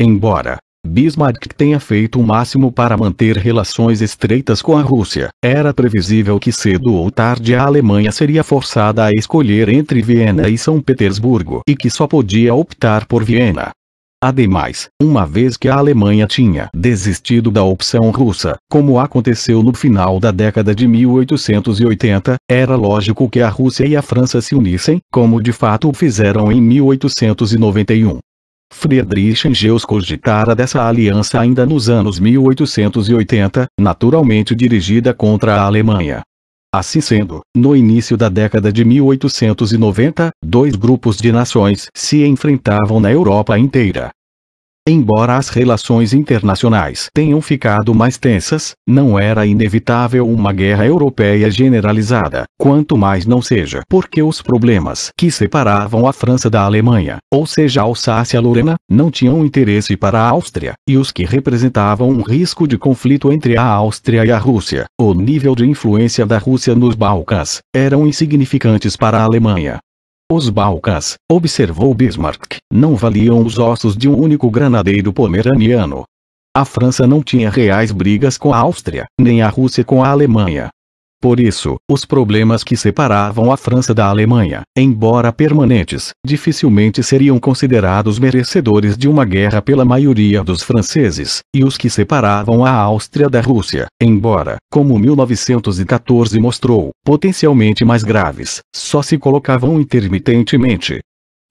Embora Bismarck tenha feito o máximo para manter relações estreitas com a Rússia. Era previsível que cedo ou tarde a Alemanha seria forçada a escolher entre Viena e São Petersburgo e que só podia optar por Viena. Ademais, uma vez que a Alemanha tinha desistido da opção russa, como aconteceu no final da década de 1880, era lógico que a Rússia e a França se unissem, como de fato o fizeram em 1891. Friedrich Engels cogitara dessa aliança ainda nos anos 1880, naturalmente dirigida contra a Alemanha. Assim sendo, no início da década de 1890, dois grupos de nações se enfrentavam na Europa inteira. Embora as relações internacionais tenham ficado mais tensas, não era inevitável uma guerra europeia generalizada, quanto mais não seja porque os problemas que separavam a França da Alemanha, ou seja a Alsácia-Lorena, não tinham interesse para a Áustria, e os que representavam um risco de conflito entre a Áustria e a Rússia, o nível de influência da Rússia nos Balcãs, eram insignificantes para a Alemanha. Os Balcãs, observou Bismarck, não valiam os ossos de um único granadeiro pomeraniano. A França não tinha reais brigas com a Áustria, nem a Rússia com a Alemanha. Por isso, os problemas que separavam a França da Alemanha, embora permanentes, dificilmente seriam considerados merecedores de uma guerra pela maioria dos franceses, e os que separavam a Áustria da Rússia, embora, como 1914 mostrou, potencialmente mais graves, só se colocavam intermitentemente.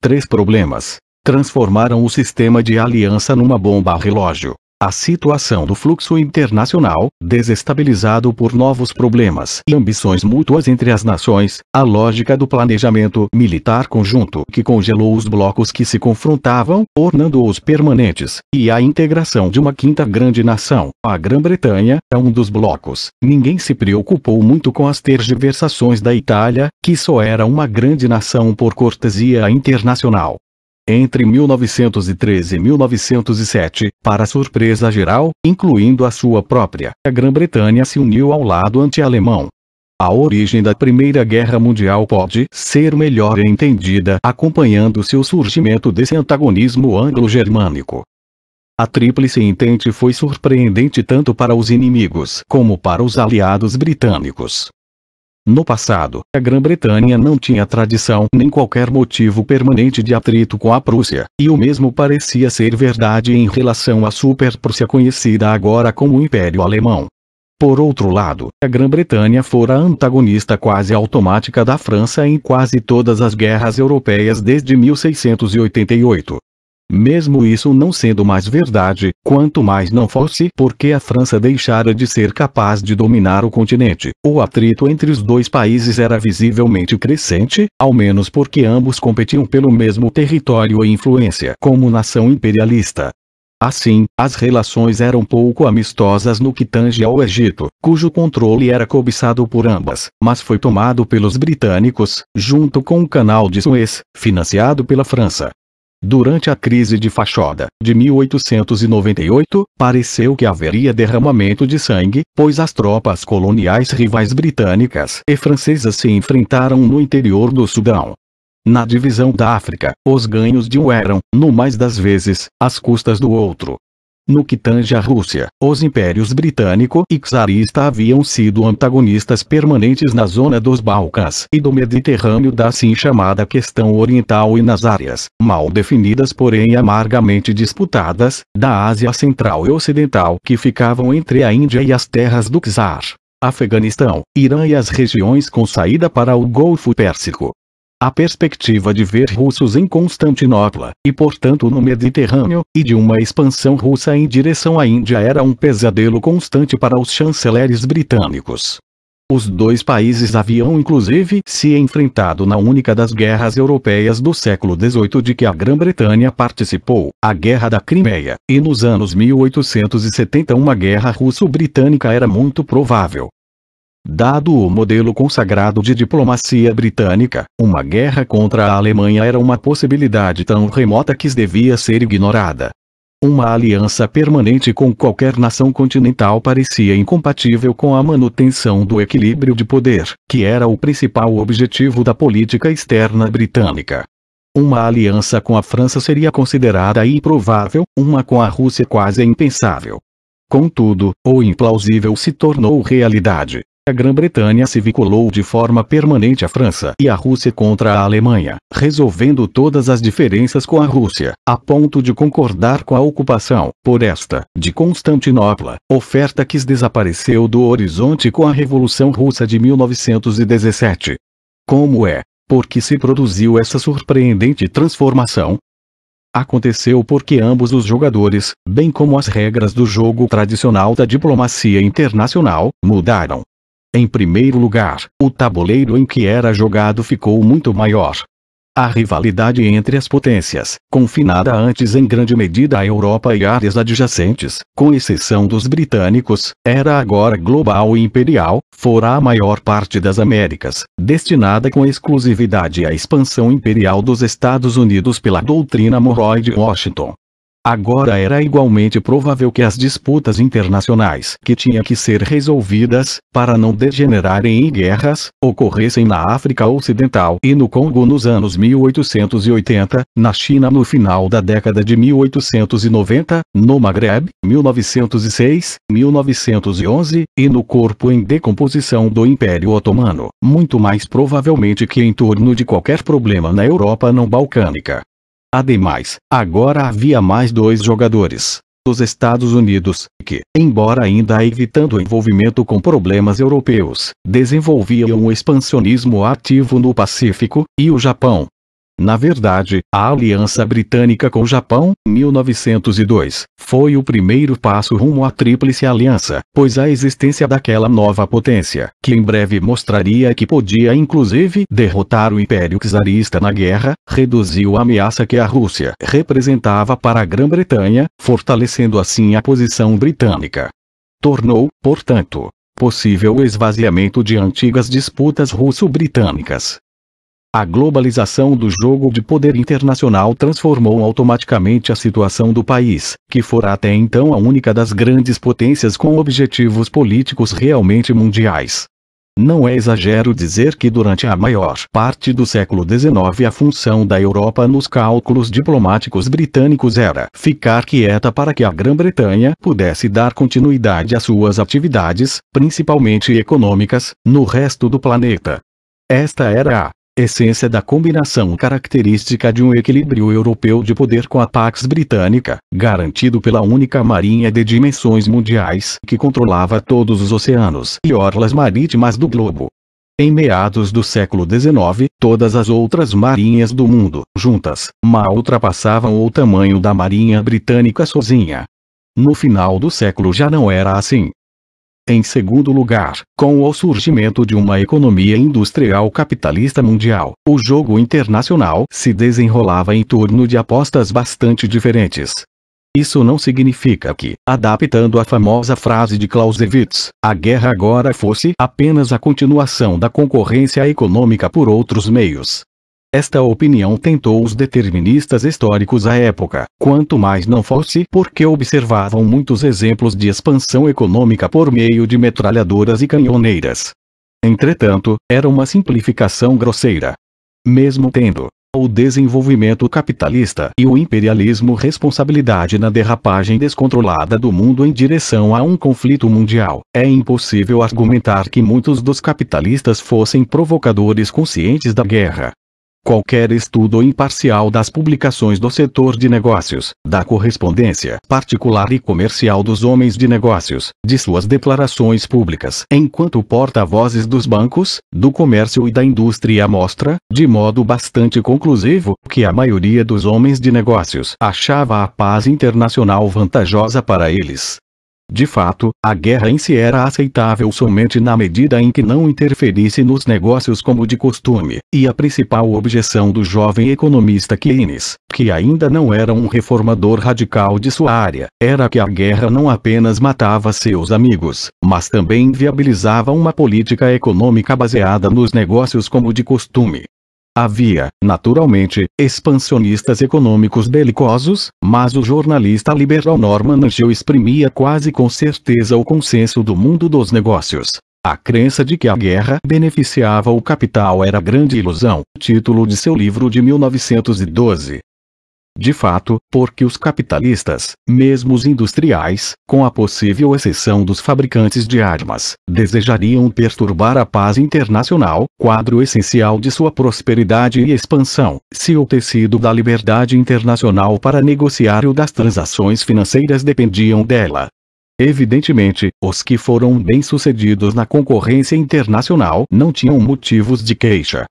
Três problemas transformaram o sistema de aliança numa bomba relógio. A situação do fluxo internacional, desestabilizado por novos problemas e ambições mútuas entre as nações, a lógica do planejamento militar conjunto que congelou os blocos que se confrontavam, tornando-os permanentes, e a integração de uma quinta grande nação, a Grã-Bretanha, é um dos blocos. Ninguém se preocupou muito com as tergiversações da Itália, que só era uma grande nação por cortesia internacional. Entre 1913 e 1907, para surpresa geral, incluindo a sua própria, a Grã-Bretanha se uniu ao lado anti-alemão. A origem da Primeira Guerra Mundial pode ser melhor entendida acompanhando seu surgimento desse antagonismo anglo-germânico. A Tríplice Entente foi surpreendente tanto para os inimigos como para os aliados britânicos. No passado, a Grã-Bretanha não tinha tradição nem qualquer motivo permanente de atrito com a Prússia, e o mesmo parecia ser verdade em relação à Super-Prússia conhecida agora como Império Alemão. Por outro lado, a Grã-Bretanha fora antagonista quase automática da França em quase todas as guerras europeias desde 1688. Mesmo isso não sendo mais verdade, quanto mais não fosse porque a França deixara de ser capaz de dominar o continente, o atrito entre os dois países era visivelmente crescente, ao menos porque ambos competiam pelo mesmo território e influência como nação imperialista. Assim, as relações eram pouco amistosas no que tange ao Egito, cujo controle era cobiçado por ambas, mas foi tomado pelos britânicos, junto com o Canal de Suez, financiado pela França. Durante a crise de Fachoda, de 1898, pareceu que haveria derramamento de sangue, pois as tropas coloniais rivais britânicas e francesas se enfrentaram no interior do Sudão. Na divisão da África, os ganhos de um eram, no mais das vezes, às custas do outro. No que tange à Rússia, os impérios britânico e czarista haviam sido antagonistas permanentes na zona dos Balcãs e do Mediterrâneo da assim chamada questão oriental e nas áreas, mal definidas porém amargamente disputadas, da Ásia Central e Ocidental que ficavam entre a Índia e as terras do Czar, Afeganistão, Irã e as regiões com saída para o Golfo Pérsico. A perspectiva de ver russos em Constantinopla, e portanto no Mediterrâneo, e de uma expansão russa em direção à Índia era um pesadelo constante para os chanceleres britânicos. Os dois países haviam inclusive se enfrentado na única das guerras europeias do século XVIII de que a Grã-Bretanha participou, a Guerra da Crimeia, e nos anos 1870 uma guerra russo-britânica era muito provável. Dado o modelo consagrado de diplomacia britânica, uma guerra contra a Alemanha era uma possibilidade tão remota que devia ser ignorada. Uma aliança permanente com qualquer nação continental parecia incompatível com a manutenção do equilíbrio de poder, que era o principal objetivo da política externa britânica. Uma aliança com a França seria considerada improvável, uma com a Rússia quase impensável. Contudo, o implausível se tornou realidade. A Grã-Bretanha se vinculou de forma permanente à França e à Rússia contra a Alemanha, resolvendo todas as diferenças com a Rússia, a ponto de concordar com a ocupação, por esta, de Constantinopla, oferta que desapareceu do horizonte com a Revolução Russa de 1917. Como é? Por que se produziu essa surpreendente transformação? Aconteceu porque ambos os jogadores, bem como as regras do jogo tradicional da diplomacia internacional, mudaram. Em primeiro lugar, o tabuleiro em que era jogado ficou muito maior. A rivalidade entre as potências, confinada antes em grande medida à Europa e áreas adjacentes, com exceção dos britânicos, era agora global e imperial, fora a maior parte das Américas, destinada com exclusividade à expansão imperial dos Estados Unidos pela doutrina Monroe de Washington. Agora era igualmente provável que as disputas internacionais que tinham que ser resolvidas, para não degenerarem em guerras, ocorressem na África Ocidental e no Congo nos anos 1880, na China no final da década de 1890, no Maghreb, 1906, 1911, e no corpo em decomposição do Império Otomano, muito mais provavelmente que em torno de qualquer problema na Europa não balcânica. Ademais, agora havia mais dois jogadores. Os Estados Unidos, que, embora ainda evitando o envolvimento com problemas europeus, desenvolviam um expansionismo ativo no Pacífico, e o Japão. Na verdade, a Aliança Britânica com o Japão, 1902, foi o primeiro passo rumo à Tríplice Aliança, pois a existência daquela nova potência, que em breve mostraria que podia inclusive derrotar o Império Czarista na guerra, reduziu a ameaça que a Rússia representava para a Grã-Bretanha, fortalecendo assim a posição britânica. Tornou, portanto, possível o esvaziamento de antigas disputas russo-britânicas. A globalização do jogo de poder internacional transformou automaticamente a situação do país, que fora até então a única das grandes potências com objetivos políticos realmente mundiais. Não é exagero dizer que durante a maior parte do século XIX a função da Europa nos cálculos diplomáticos britânicos era ficar quieta para que a Grã-Bretanha pudesse dar continuidade às suas atividades, principalmente econômicas, no resto do planeta. Esta era a essência da combinação característica de um equilíbrio europeu de poder com a Pax Britânica, garantido pela única marinha de dimensões mundiais que controlava todos os oceanos e orlas marítimas do globo. Em meados do século XIX, todas as outras marinhas do mundo, juntas, mal ultrapassavam o tamanho da marinha britânica sozinha. No final do século já não era assim. Em segundo lugar, com o surgimento de uma economia industrial capitalista mundial, o jogo internacional se desenrolava em torno de apostas bastante diferentes. Isso não significa que, adaptando a famosa frase de Clausewitz, a guerra agora fosse apenas a continuação da concorrência econômica por outros meios. Esta opinião tentou os deterministas históricos à época, quanto mais não fosse porque observavam muitos exemplos de expansão econômica por meio de metralhadoras e canhoneiras. Entretanto, era uma simplificação grosseira. Mesmo tendo o desenvolvimento capitalista e o imperialismo responsabilidade na derrapagem descontrolada do mundo em direção a um conflito mundial, é impossível argumentar que muitos dos capitalistas fossem provocadores conscientes da guerra. Qualquer estudo imparcial das publicações do setor de negócios, da correspondência particular e comercial dos homens de negócios, de suas declarações públicas enquanto porta-vozes dos bancos, do comércio e da indústria mostra, de modo bastante conclusivo, que a maioria dos homens de negócios achava a paz internacional vantajosa para eles. De fato, a guerra em si era aceitável somente na medida em que não interferisse nos negócios como de costume, e a principal objeção do jovem economista Keynes, que ainda não era um reformador radical de sua área, era que a guerra não apenas matava seus amigos, mas também inviabilizava uma política econômica baseada nos negócios como de costume. Havia, naturalmente, expansionistas econômicos belicosos, mas o jornalista liberal Norman Angell exprimia quase com certeza o consenso do mundo dos negócios. A crença de que a guerra beneficiava o capital era grande ilusão, título de seu livro de 1912. De fato, porque os capitalistas, mesmo os industriais, com a possível exceção dos fabricantes de armas, desejariam perturbar a paz internacional, quadro essencial de sua prosperidade e expansão, se o tecido da liberdade internacional para negociar o das transações financeiras dependiam dela. Evidentemente, os que foram bem-sucedidos na concorrência internacional não tinham motivos de queixa.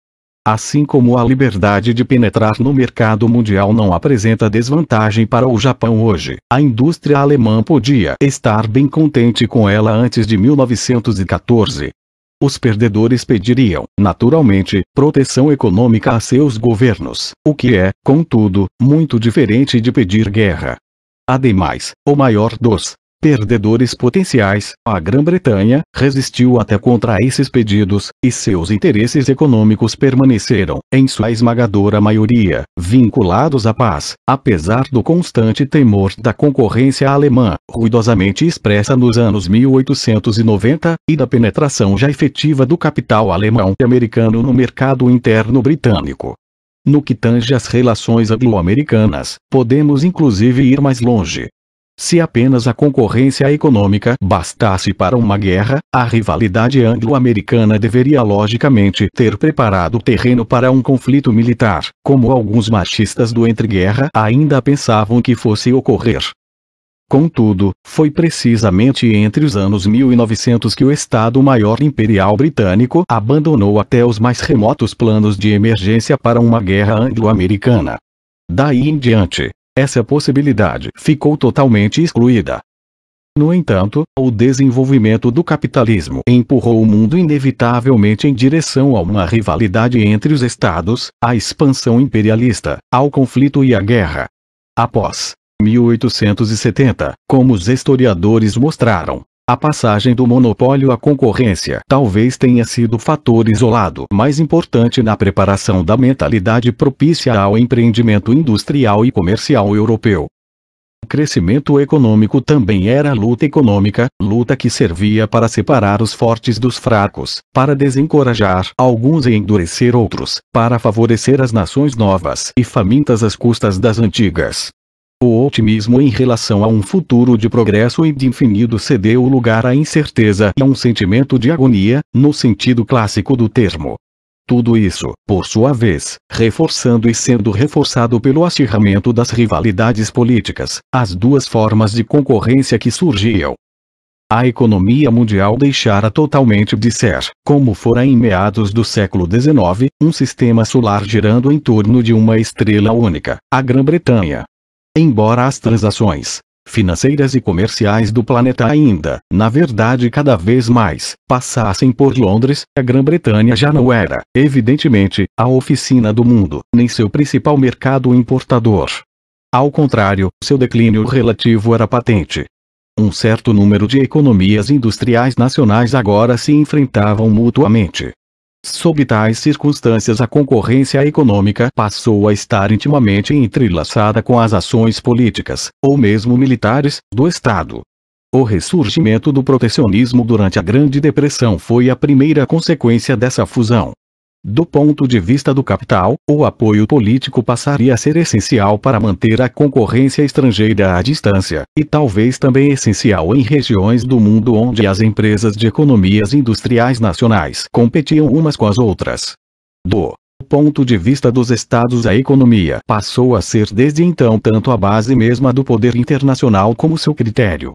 Assim como a liberdade de penetrar no mercado mundial não apresenta desvantagem para o Japão hoje, a indústria alemã podia estar bem contente com ela antes de 1914. Os perdedores pediriam, naturalmente, proteção econômica a seus governos, o que é, contudo, muito diferente de pedir guerra. Ademais, o maior dos perdedores potenciais, a Grã-Bretanha, resistiu até contra esses pedidos, e seus interesses econômicos permaneceram, em sua esmagadora maioria, vinculados à paz, apesar do constante temor da concorrência alemã, ruidosamente expressa nos anos 1890, e da penetração já efetiva do capital alemão e americano no mercado interno britânico. No que tange às relações anglo-americanas, podemos inclusive ir mais longe. Se apenas a concorrência econômica bastasse para uma guerra, a rivalidade anglo-americana deveria logicamente ter preparado o terreno para um conflito militar, como alguns machistas do entre-guerra ainda pensavam que fosse ocorrer. Contudo, foi precisamente entre os anos 1900 que o Estado-Maior Imperial Britânico abandonou até os mais remotos planos de emergência para uma guerra anglo-americana. Daí em diante, essa possibilidade ficou totalmente excluída. No entanto, o desenvolvimento do capitalismo empurrou o mundo inevitavelmente em direção a uma rivalidade entre os estados, à expansão imperialista, ao conflito e à guerra. Após 1870, como os historiadores mostraram, a passagem do monopólio à concorrência talvez tenha sido o fator isolado mais importante na preparação da mentalidade propícia ao empreendimento industrial e comercial europeu. O crescimento econômico também era luta econômica, luta que servia para separar os fortes dos fracos, para desencorajar alguns e endurecer outros, para favorecer as nações novas e famintas às custas das antigas. O otimismo em relação a um futuro de progresso indefinido cedeu lugar à incerteza e a um sentimento de agonia, no sentido clássico do termo. Tudo isso, por sua vez, reforçando e sendo reforçado pelo acirramento das rivalidades políticas, as duas formas de concorrência que surgiam. A economia mundial deixara totalmente de ser, como fora em meados do século XIX, um sistema solar girando em torno de uma estrela única, a Grã-Bretanha. Embora as transações financeiras e comerciais do planeta ainda, na verdade cada vez mais, passassem por Londres, a Grã-Bretanha já não era, evidentemente, a oficina do mundo, nem seu principal mercado importador. Ao contrário, seu declínio relativo era patente. Um certo número de economias industriais nacionais agora se enfrentavam mutuamente. Sob tais circunstâncias, a concorrência econômica passou a estar intimamente entrelaçada com as ações políticas, ou mesmo militares, do Estado. O ressurgimento do protecionismo durante a Grande Depressão foi a primeira consequência dessa fusão. Do ponto de vista do capital, o apoio político passaria a ser essencial para manter a concorrência estrangeira à distância, e talvez também essencial em regiões do mundo onde as empresas de economias industriais nacionais competiam umas com as outras. Do ponto de vista dos estados, a economia passou a ser desde então tanto a base mesma do poder internacional como seu critério.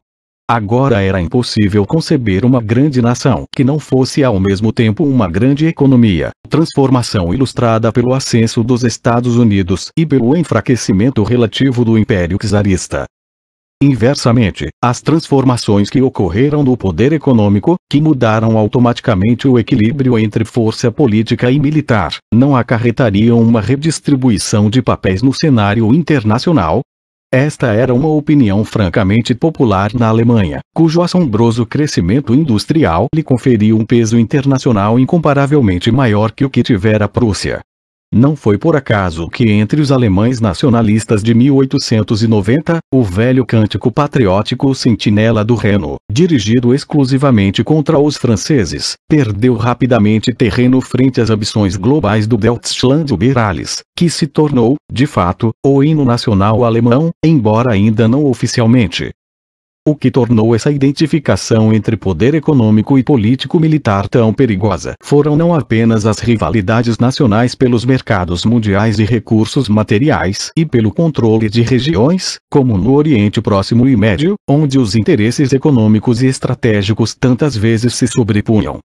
Agora era impossível conceber uma grande nação que não fosse ao mesmo tempo uma grande economia, transformação ilustrada pelo ascenso dos Estados Unidos e pelo enfraquecimento relativo do Império Czarista. Inversamente, as transformações que ocorreram no poder econômico, que mudaram automaticamente o equilíbrio entre força política e militar, não acarretariam uma redistribuição de papéis no cenário internacional. Esta era uma opinião francamente popular na Alemanha, cujo assombroso crescimento industrial lhe conferiu um peso internacional incomparavelmente maior que o que tivera a Prússia. Não foi por acaso que entre os alemães nacionalistas de 1890, o velho cântico patriótico Sentinela do Reno, dirigido exclusivamente contra os franceses, perdeu rapidamente terreno frente às ambições globais do Deutschland über alles, que se tornou, de fato, o hino nacional alemão, embora ainda não oficialmente. O que tornou essa identificação entre poder econômico e político-militar tão perigosa foram não apenas as rivalidades nacionais pelos mercados mundiais de recursos materiais e pelo controle de regiões, como no Oriente Próximo e Médio, onde os interesses econômicos e estratégicos tantas vezes se sobrepunham.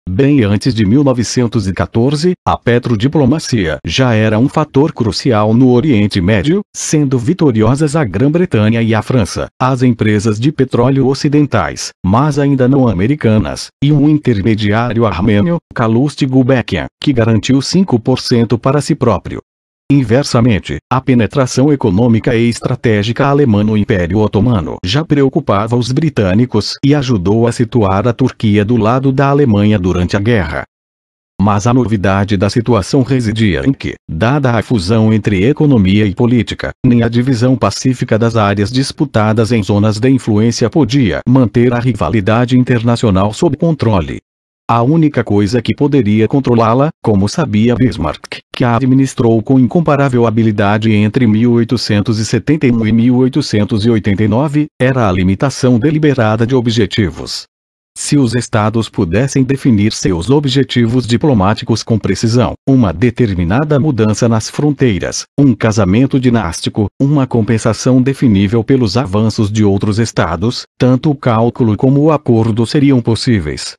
Bem antes de 1914, a petrodiplomacia já era um fator crucial no Oriente Médio, sendo vitoriosas a Grã-Bretanha e a França, as empresas de petróleo ocidentais, mas ainda não americanas, e um intermediário armênio, Calouste Gulbenkian, que garantiu 5% para si próprio. Inversamente, a penetração econômica e estratégica alemã no Império Otomano já preocupava os britânicos e ajudou a situar a Turquia do lado da Alemanha durante a guerra. Mas a novidade da situação residia em que, dada a fusão entre economia e política, nem a divisão pacífica das áreas disputadas em zonas de influência podia manter a rivalidade internacional sob controle. A única coisa que poderia controlá-la, como sabia Bismarck, que a administrou com incomparável habilidade entre 1871 e 1889, era a limitação deliberada de objetivos. Se os estados pudessem definir seus objetivos diplomáticos com precisão, uma determinada mudança nas fronteiras, um casamento dinástico, uma compensação definível pelos avanços de outros estados, tanto o cálculo como o acordo seriam possíveis.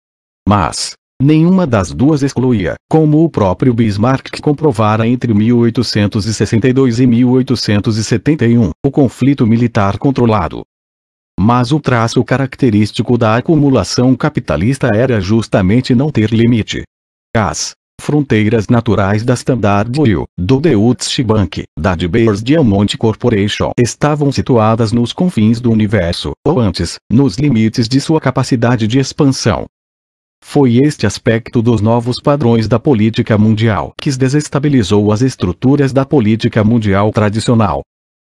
Mas, nenhuma das duas excluía, como o próprio Bismarck comprovara entre 1862 e 1871, o conflito militar controlado. Mas o traço característico da acumulação capitalista era justamente não ter limite. As fronteiras naturais da Standard Oil, do Deutsche Bank, da De Beers Diamond Corporation estavam situadas nos confins do universo, ou antes, nos limites de sua capacidade de expansão. Foi este aspecto dos novos padrões da política mundial que desestabilizou as estruturas da política mundial tradicional.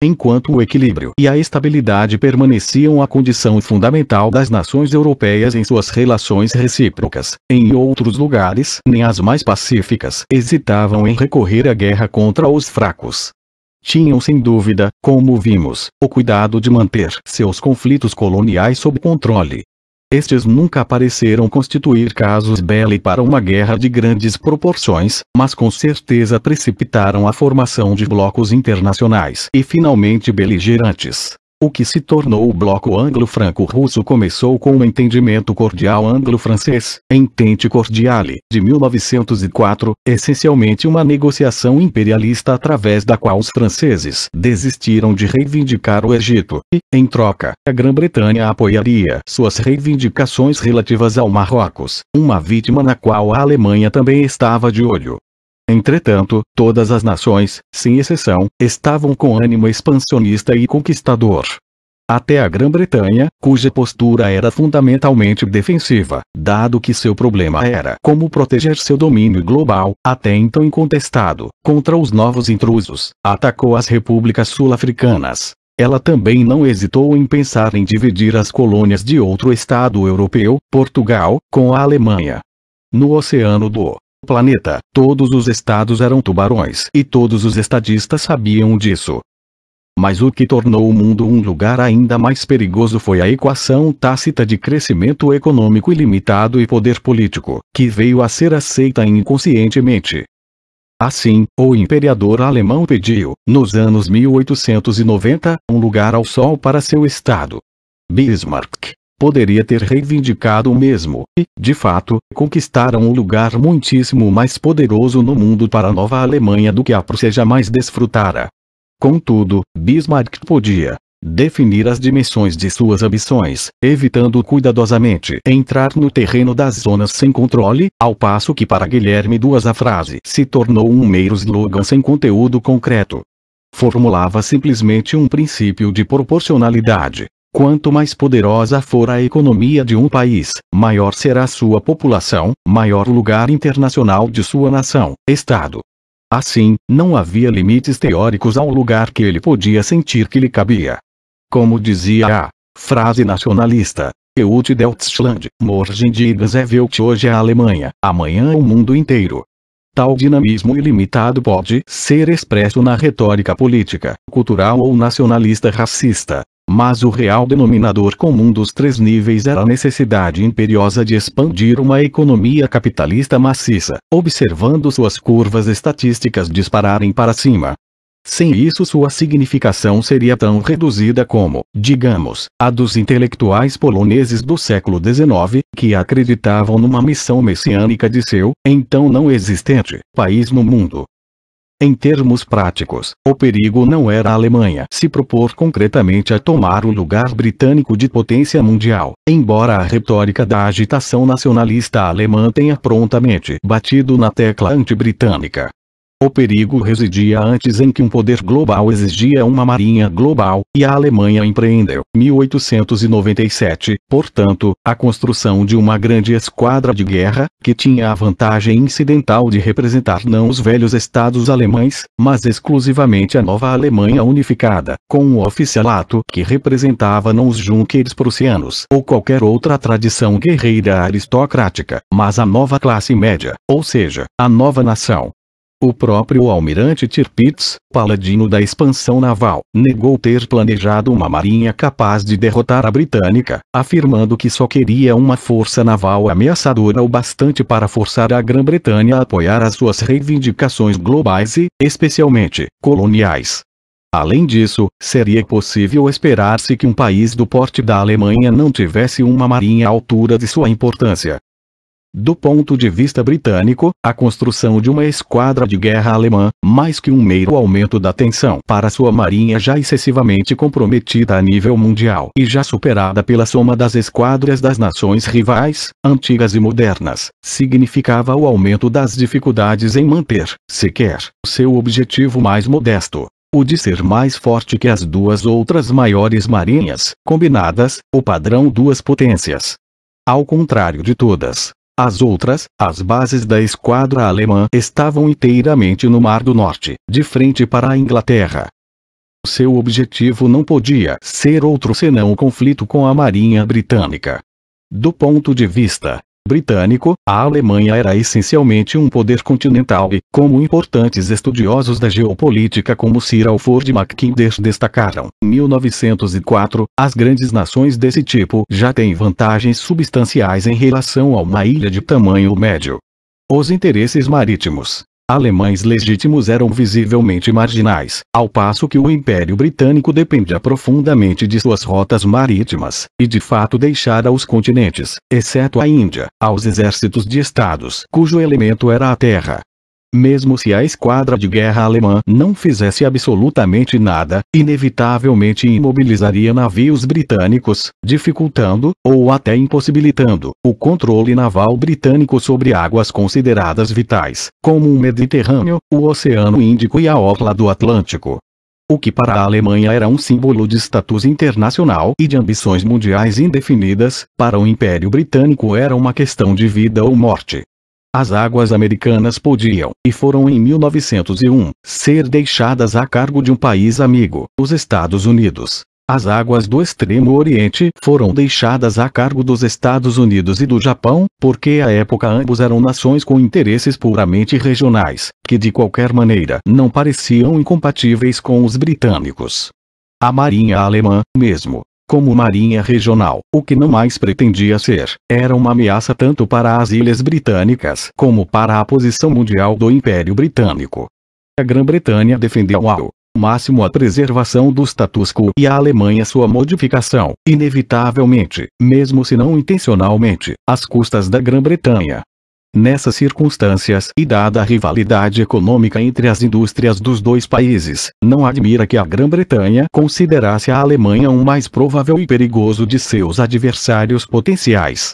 Enquanto o equilíbrio e a estabilidade permaneciam a condição fundamental das nações europeias em suas relações recíprocas, em outros lugares, nem as mais pacíficas hesitavam em recorrer à guerra contra os fracos. Tinham sem dúvida, como vimos, o cuidado de manter seus conflitos coloniais sob controle. Estes nunca pareceram constituir casus belli para uma guerra de grandes proporções, mas com certeza precipitaram a formação de blocos internacionais e finalmente beligerantes. O que se tornou o bloco anglo-franco-russo começou com o entendimento cordial anglo-francês, Entente Cordiale, de 1904, essencialmente uma negociação imperialista através da qual os franceses desistiram de reivindicar o Egito, e, em troca, a Grã-Bretanha apoiaria suas reivindicações relativas ao Marrocos, uma vítima na qual a Alemanha também estava de olho. Entretanto, todas as nações, sem exceção, estavam com ânimo expansionista e conquistador. Até a Grã-Bretanha, cuja postura era fundamentalmente defensiva, dado que seu problema era como proteger seu domínio global, até então incontestado, contra os novos intrusos, atacou as repúblicas sul-africanas. Ela também não hesitou em pensar em dividir as colônias de outro estado europeu, Portugal, com a Alemanha. No oceano do planeta, todos os estados eram tubarões e todos os estadistas sabiam disso. Mas o que tornou o mundo um lugar ainda mais perigoso foi a equação tácita de crescimento econômico ilimitado e poder político, que veio a ser aceita inconscientemente. Assim, o imperador alemão pediu, nos anos 1890, um lugar ao sol para seu estado. Bismarck poderia ter reivindicado o mesmo, e, de fato, conquistaram um lugar muitíssimo mais poderoso no mundo para a nova Alemanha do que a Prússia jamais desfrutara. Contudo, Bismarck podia definir as dimensões de suas ambições, evitando cuidadosamente entrar no terreno das zonas sem controle, ao passo que para Guilherme Duas a frase se tornou um mero slogan sem conteúdo concreto. Formulava simplesmente um princípio de proporcionalidade. Quanto mais poderosa for a economia de um país, maior será sua população, maior o lugar internacional de sua nação, Estado. Assim, não havia limites teóricos ao lugar que ele podia sentir que lhe cabia. Como dizia a frase nacionalista, Eut Deutschland, morgen die ganze Welt, hoje é a Alemanha, amanhã o mundo inteiro. Tal dinamismo ilimitado pode ser expresso na retórica política, cultural ou nacionalista racista. Mas o real denominador comum dos três níveis era a necessidade imperiosa de expandir uma economia capitalista maciça, observando suas curvas estatísticas dispararem para cima. Sem isso, sua significação seria tão reduzida como, digamos, a dos intelectuais poloneses do século XIX, que acreditavam numa missão messiânica de seu, então não existente, país no mundo. Em termos práticos, o perigo não era a Alemanha se propor concretamente a tomar o lugar britânico de potência mundial, embora a retórica da agitação nacionalista alemã tenha prontamente batido na tecla anti-britânica. O perigo residia antes em que um poder global exigia uma marinha global, e a Alemanha empreendeu, 1897, portanto, a construção de uma grande esquadra de guerra, que tinha a vantagem incidental de representar não os velhos estados alemães, mas exclusivamente a nova Alemanha unificada, com um oficialato que representava não os Junkers prussianos ou qualquer outra tradição guerreira aristocrática, mas a nova classe média, ou seja, a nova nação. O próprio almirante Tirpitz, paladino da expansão naval, negou ter planejado uma marinha capaz de derrotar a britânica, afirmando que só queria uma força naval ameaçadora o bastante para forçar a Grã-Bretanha a apoiar as suas reivindicações globais e, especialmente, coloniais. Além disso, seria possível esperar-se que um país do porte da Alemanha não tivesse uma marinha à altura de sua importância. Do ponto de vista britânico, a construção de uma esquadra de guerra alemã, mais que um mero aumento da tensão para sua marinha já excessivamente comprometida a nível mundial e já superada pela soma das esquadras das nações rivais, antigas e modernas, significava o aumento das dificuldades em manter, sequer, seu objetivo mais modesto. O de ser mais forte que as duas outras maiores marinhas, combinadas, o padrão duas potências. Ao contrário de todas as outras, as bases da esquadra alemã estavam inteiramente no Mar do Norte, de frente para a Inglaterra. Seu objetivo não podia ser outro senão o conflito com a marinha britânica. Do ponto de vista britânico, a Alemanha era essencialmente um poder continental e, como importantes estudiosos da geopolítica como Sir Alfred Mackinder destacaram, em 1904, as grandes nações desse tipo já têm vantagens substanciais em relação a uma ilha de tamanho médio. Os interesses marítimos alemães legítimos eram visivelmente marginais, ao passo que o Império Britânico dependia profundamente de suas rotas marítimas, e de fato deixara os continentes, exceto a Índia, aos exércitos de estados cujo elemento era a terra. Mesmo se a esquadra de guerra alemã não fizesse absolutamente nada, inevitavelmente imobilizaria navios britânicos, dificultando, ou até impossibilitando, o controle naval britânico sobre águas consideradas vitais, como o Mediterrâneo, o Oceano Índico e a orla do Atlântico. O que para a Alemanha era um símbolo de status internacional e de ambições mundiais indefinidas, para o Império Britânico era uma questão de vida ou morte. As águas americanas podiam, e foram em 1901, ser deixadas a cargo de um país amigo, os Estados Unidos. As águas do Extremo Oriente foram deixadas a cargo dos Estados Unidos e do Japão, porque à época ambos eram nações com interesses puramente regionais, que de qualquer maneira não pareciam incompatíveis com os britânicos. A marinha alemã, mesmo como marinha regional, o que não mais pretendia ser, era uma ameaça tanto para as ilhas britânicas como para a posição mundial do Império Britânico. A Grã-Bretanha defendeu ao máximo a preservação do status quo e a Alemanha sua modificação, inevitavelmente, mesmo se não intencionalmente, às custas da Grã-Bretanha. Nessas circunstâncias e dada a rivalidade econômica entre as indústrias dos dois países, não admira que a Grã-Bretanha considerasse a Alemanha um mais provável e perigoso de seus adversários potenciais.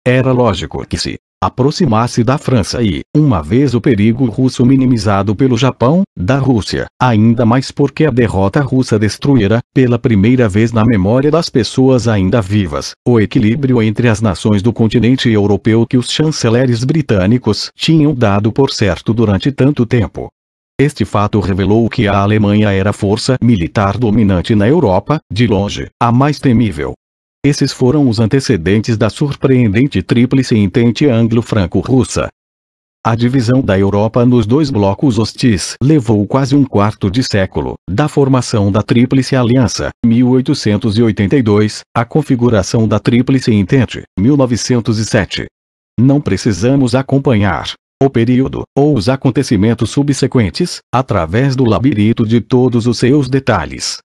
Era lógico que se aproximasse da França e, uma vez o perigo russo minimizado pelo Japão, da Rússia, ainda mais porque a derrota russa destruíra, pela primeira vez na memória das pessoas ainda vivas, o equilíbrio entre as nações do continente europeu que os chanceleres britânicos tinham dado por certo durante tanto tempo. Este fato revelou que a Alemanha era a força militar dominante na Europa, de longe, a mais temível. Esses foram os antecedentes da surpreendente Tríplice Entente Anglo-Franco-Russa. A divisão da Europa nos dois blocos hostis levou quase um quarto de século, da formação da Tríplice Aliança, 1882, à configuração da Tríplice Entente, 1907. Não precisamos acompanhar o período, ou os acontecimentos subsequentes, através do labirinto de todos os seus detalhes.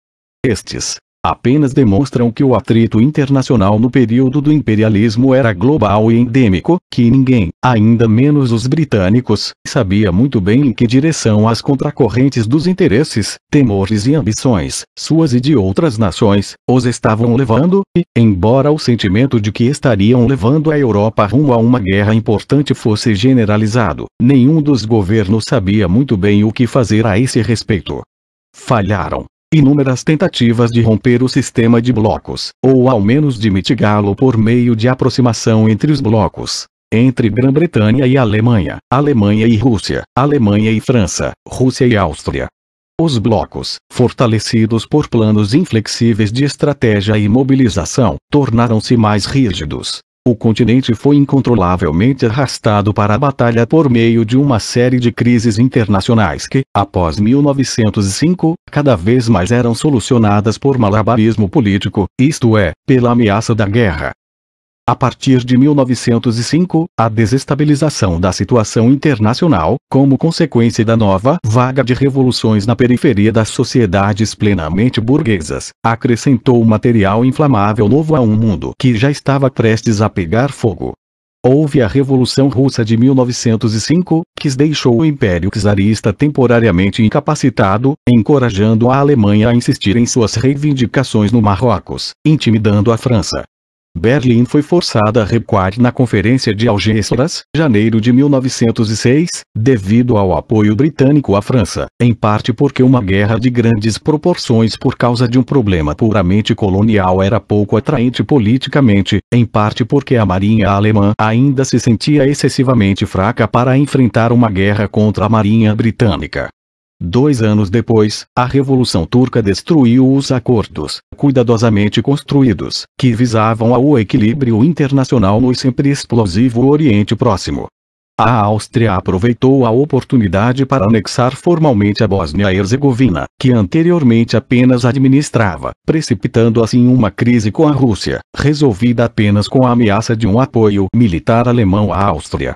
Estes apenas demonstram que o atrito internacional no período do imperialismo era global e endêmico, que ninguém, ainda menos os britânicos, sabia muito bem em que direção as contracorrentes dos interesses, temores e ambições, suas e de outras nações, os estavam levando, e, embora o sentimento de que estariam levando a Europa rumo a uma guerra importante fosse generalizado, nenhum dos governos sabia muito bem o que fazer a esse respeito. Falharam inúmeras tentativas de romper o sistema de blocos, ou ao menos de mitigá-lo por meio de aproximação entre os blocos. Entre Grã-Bretanha e Alemanha, Alemanha e Rússia, Alemanha e França, Rússia e Áustria. Os blocos, fortalecidos por planos inflexíveis de estratégia e mobilização, tornaram-se mais rígidos. O continente foi incontrolavelmente arrastado para a batalha por meio de uma série de crises internacionais que, após 1905, cada vez mais eram solucionadas por malabarismo político, isto é, pela ameaça da guerra. A partir de 1905, a desestabilização da situação internacional, como consequência da nova vaga de revoluções na periferia das sociedades plenamente burguesas, acrescentou material inflamável novo a um mundo que já estava prestes a pegar fogo. Houve a Revolução Russa de 1905, que deixou o Império Czarista temporariamente incapacitado, encorajando a Alemanha a insistir em suas reivindicações no Marrocos, intimidando a França. Berlim foi forçada a recuar na Conferência de Algeciras, janeiro de 1906, devido ao apoio britânico à França, em parte porque uma guerra de grandes proporções por causa de um problema puramente colonial era pouco atraente politicamente, em parte porque a marinha alemã ainda se sentia excessivamente fraca para enfrentar uma guerra contra a marinha britânica. 2 anos depois, a Revolução Turca destruiu os acordos, cuidadosamente construídos, que visavam ao equilíbrio internacional no sempre explosivo Oriente Próximo. A Áustria aproveitou a oportunidade para anexar formalmente a Bósnia-Herzegovina, que anteriormente apenas administrava, precipitando assim uma crise com a Rússia, resolvida apenas com a ameaça de um apoio militar alemão à Áustria.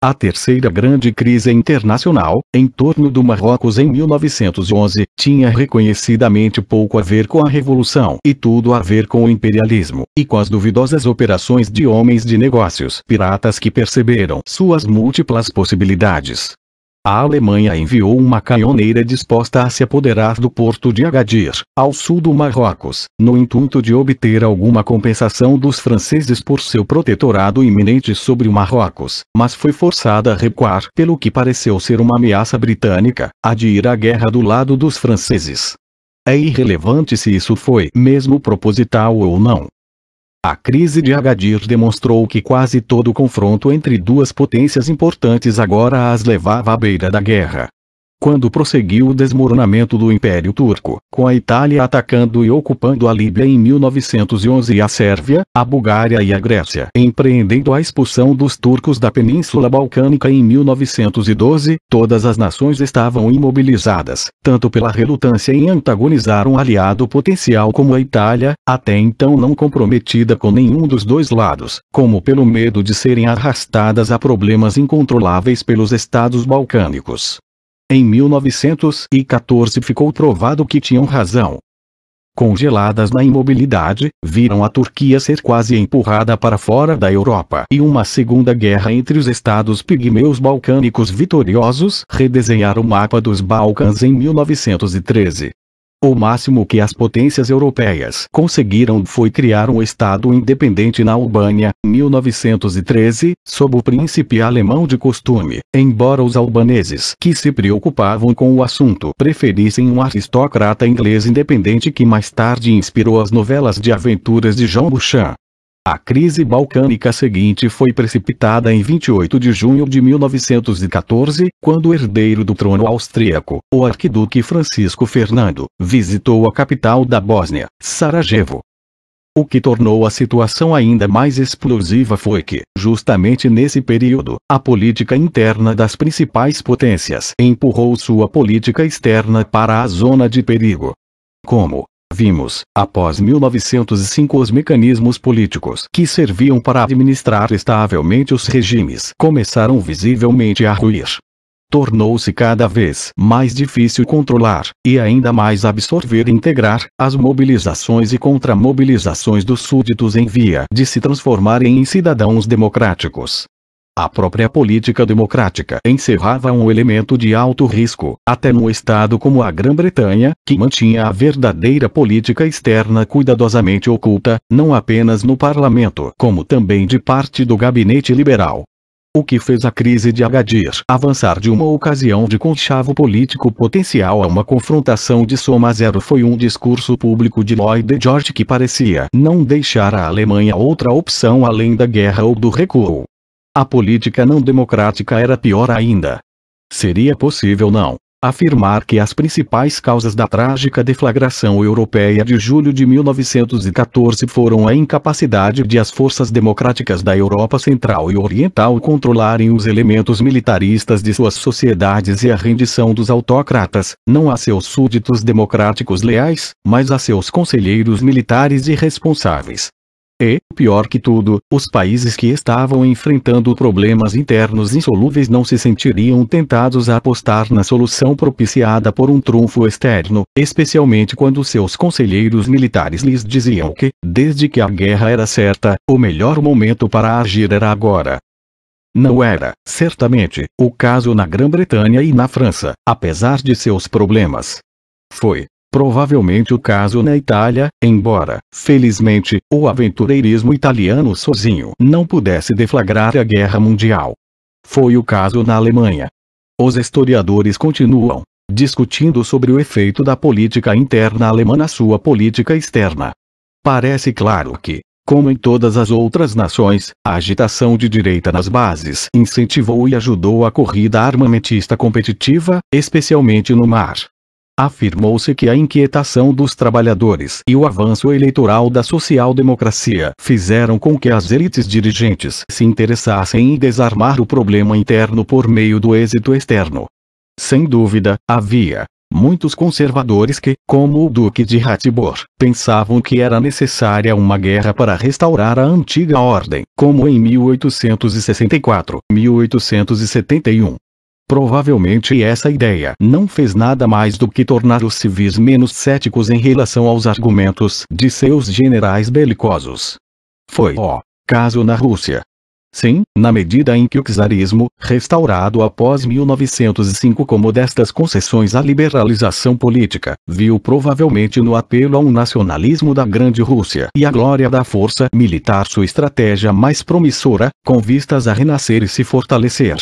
A terceira grande crise internacional, em torno do Marrocos em 1911, tinha reconhecidamente pouco a ver com a Revolução e tudo a ver com o imperialismo, e com as duvidosas operações de homens de negócios piratas que perceberam suas múltiplas possibilidades. A Alemanha enviou uma caminhoneira disposta a se apoderar do porto de Agadir, ao sul do Marrocos, no intuito de obter alguma compensação dos franceses por seu protetorado iminente sobre o Marrocos, mas foi forçada a recuar pelo que pareceu ser uma ameaça britânica, a de ir à guerra do lado dos franceses. É irrelevante se isso foi mesmo proposital ou não. A crise de Agadir demonstrou que quase todo o confronto entre duas potências importantes agora as levava à beira da guerra. Quando prosseguiu o desmoronamento do Império Turco, com a Itália atacando e ocupando a Líbia em 1911 e a Sérvia, a Bulgária e a Grécia empreendendo a expulsão dos turcos da Península Balcânica em 1912, todas as nações estavam imobilizadas, tanto pela relutância em antagonizar um aliado potencial como a Itália, até então não comprometida com nenhum dos dois lados, como pelo medo de serem arrastadas a problemas incontroláveis pelos estados balcânicos. Em 1914 ficou provado que tinham razão. Congeladas na imobilidade, viram a Turquia ser quase empurrada para fora da Europa e uma segunda guerra entre os estados pigmeus balcânicos vitoriosos redesenhar o mapa dos Balcãs em 1913. O máximo que as potências europeias conseguiram foi criar um estado independente na Albânia, 1913, sob o príncipe alemão de costume, embora os albaneses que se preocupavam com o assunto preferissem um aristocrata inglês independente que mais tarde inspirou as novelas de aventuras de John Beauchamp. A crise balcânica seguinte foi precipitada em 28 de junho de 1914, quando o herdeiro do trono austríaco, o arquiduque Francisco Fernando, visitou a capital da Bósnia, Sarajevo. O que tornou a situação ainda mais explosiva foi que, justamente nesse período, a política interna das principais potências empurrou sua política externa para a zona de perigo. Como vimos, após 1905 os mecanismos políticos que serviam para administrar estavelmente os regimes começaram visivelmente a ruir. Tornou-se cada vez mais difícil controlar, e ainda mais absorver e integrar, as mobilizações e contramobilizações dos súditos em via de se transformarem em cidadãos democráticos. A própria política democrática encerrava um elemento de alto risco, até num estado como a Grã-Bretanha, que mantinha a verdadeira política externa cuidadosamente oculta, não apenas no parlamento, como também de parte do gabinete liberal. O que fez a crise de Agadir avançar de uma ocasião de conchavo político potencial a uma confrontação de soma zero foi um discurso público de Lloyd George que parecia não deixar à Alemanha outra opção além da guerra ou do recuo. A política não democrática era pior ainda. Seria possível não afirmar que as principais causas da trágica deflagração europeia de julho de 1914 foram a incapacidade de as forças democráticas da Europa Central e Oriental controlarem os elementos militaristas de suas sociedades e a rendição dos autocratas, não a seus súditos democráticos leais, mas a seus conselheiros militares irresponsáveis. E, pior que tudo, os países que estavam enfrentando problemas internos insolúveis não se sentiriam tentados a apostar na solução propiciada por um trunfo externo, especialmente quando seus conselheiros militares lhes diziam que, desde que a guerra era certa, o melhor momento para agir era agora. Não era, certamente, o caso na Grã-Bretanha e na França, apesar de seus problemas. Foi provavelmente o caso na Itália, embora, felizmente, o aventureirismo italiano sozinho não pudesse deflagrar a guerra mundial. Foi o caso na Alemanha. Os historiadores continuam discutindo sobre o efeito da política interna alemã na sua política externa. Parece claro que, como em todas as outras nações, a agitação de direita nas bases incentivou e ajudou a corrida armamentista competitiva, especialmente no mar. Afirmou-se que a inquietação dos trabalhadores e o avanço eleitoral da social-democracia fizeram com que as elites dirigentes se interessassem em desarmar o problema interno por meio do êxito externo. Sem dúvida, havia muitos conservadores que, como o Duque de Ratibor, pensavam que era necessária uma guerra para restaurar a antiga ordem, como em 1864, 1871. Provavelmente essa ideia não fez nada mais do que tornar os civis menos céticos em relação aos argumentos de seus generais belicosos. Foi o caso na Rússia. Sim, na medida em que o czarismo, restaurado após 1905 com modestas concessões à liberalização política, viu provavelmente no apelo a um nacionalismo da Grande Rússia e à glória da força militar sua estratégia mais promissora, com vistas a renascer e se fortalecer.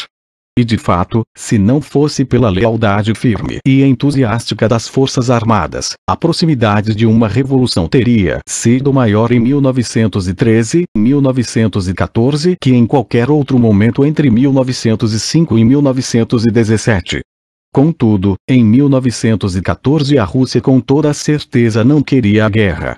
E de fato, se não fosse pela lealdade firme e entusiástica das Forças Armadas, a proximidade de uma revolução teria sido maior em 1913, 1914 que em qualquer outro momento entre 1905 e 1917. Contudo, em 1914 a Rússia com toda certeza não queria a guerra.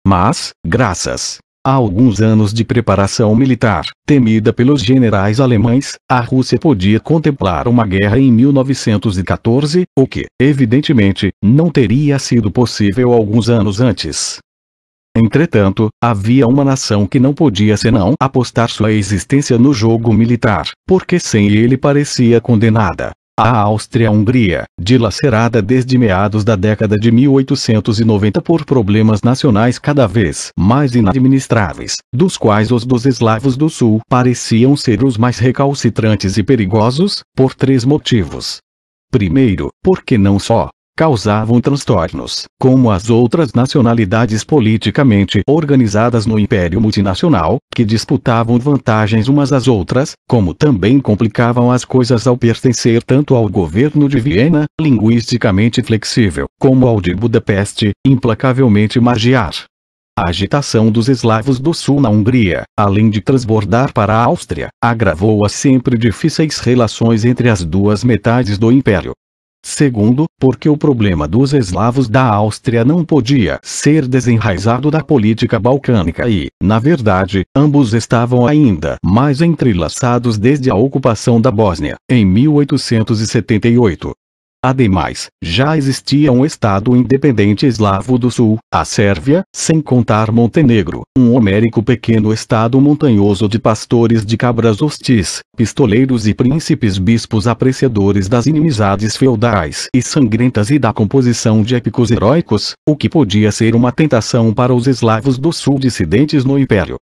Mas, graças a alguns anos de preparação militar, temida pelos generais alemães, a Rússia podia contemplar uma guerra em 1914, o que, evidentemente, não teria sido possível alguns anos antes. Entretanto, havia uma nação que não podia senão apostar sua existência no jogo militar, porque sem ele parecia condenada. A Áustria-Hungria, dilacerada desde meados da década de 1890 por problemas nacionais cada vez mais inadministráveis, dos quais os dos eslavos do sul pareciam ser os mais recalcitrantes e perigosos, por três motivos. Primeiro, porque não só causavam transtornos, como as outras nacionalidades politicamente organizadas no Império Multinacional, que disputavam vantagens umas às outras, como também complicavam as coisas ao pertencer tanto ao governo de Viena, linguisticamente flexível, como ao de Budapeste, implacavelmente magiar. A agitação dos eslavos do sul na Hungria, além de transbordar para a Áustria, agravou as sempre difíceis relações entre as duas metades do império. Segundo, porque o problema dos eslavos da Áustria não podia ser desenraizado da política balcânica e, na verdade, ambos estavam ainda mais entrelaçados desde a ocupação da Bósnia, em 1878. Ademais, já existia um Estado independente eslavo do sul, a Sérvia, sem contar Montenegro, um homérico pequeno estado montanhoso de pastores de cabras hostis, pistoleiros e príncipes bispos apreciadores das inimizades feudais e sangrentas e da composição de épicos heróicos, o que podia ser uma tentação para os eslavos do sul dissidentes no império.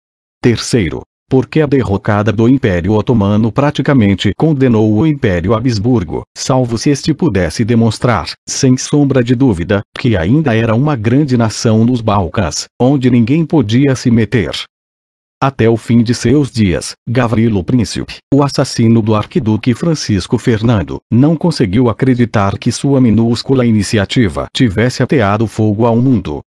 Terceiro, porque a derrocada do Império Otomano praticamente condenou o Império Habsburgo, salvo se este pudesse demonstrar, sem sombra de dúvida, que ainda era uma grande nação nos Balcãs, onde ninguém podia se meter. Até o fim de seus dias, Gavrilo Príncipe, o assassino do arquiduque Francisco Fernando, não conseguiu acreditar que sua minúscula iniciativa tivesse ateado fogo ao mundo.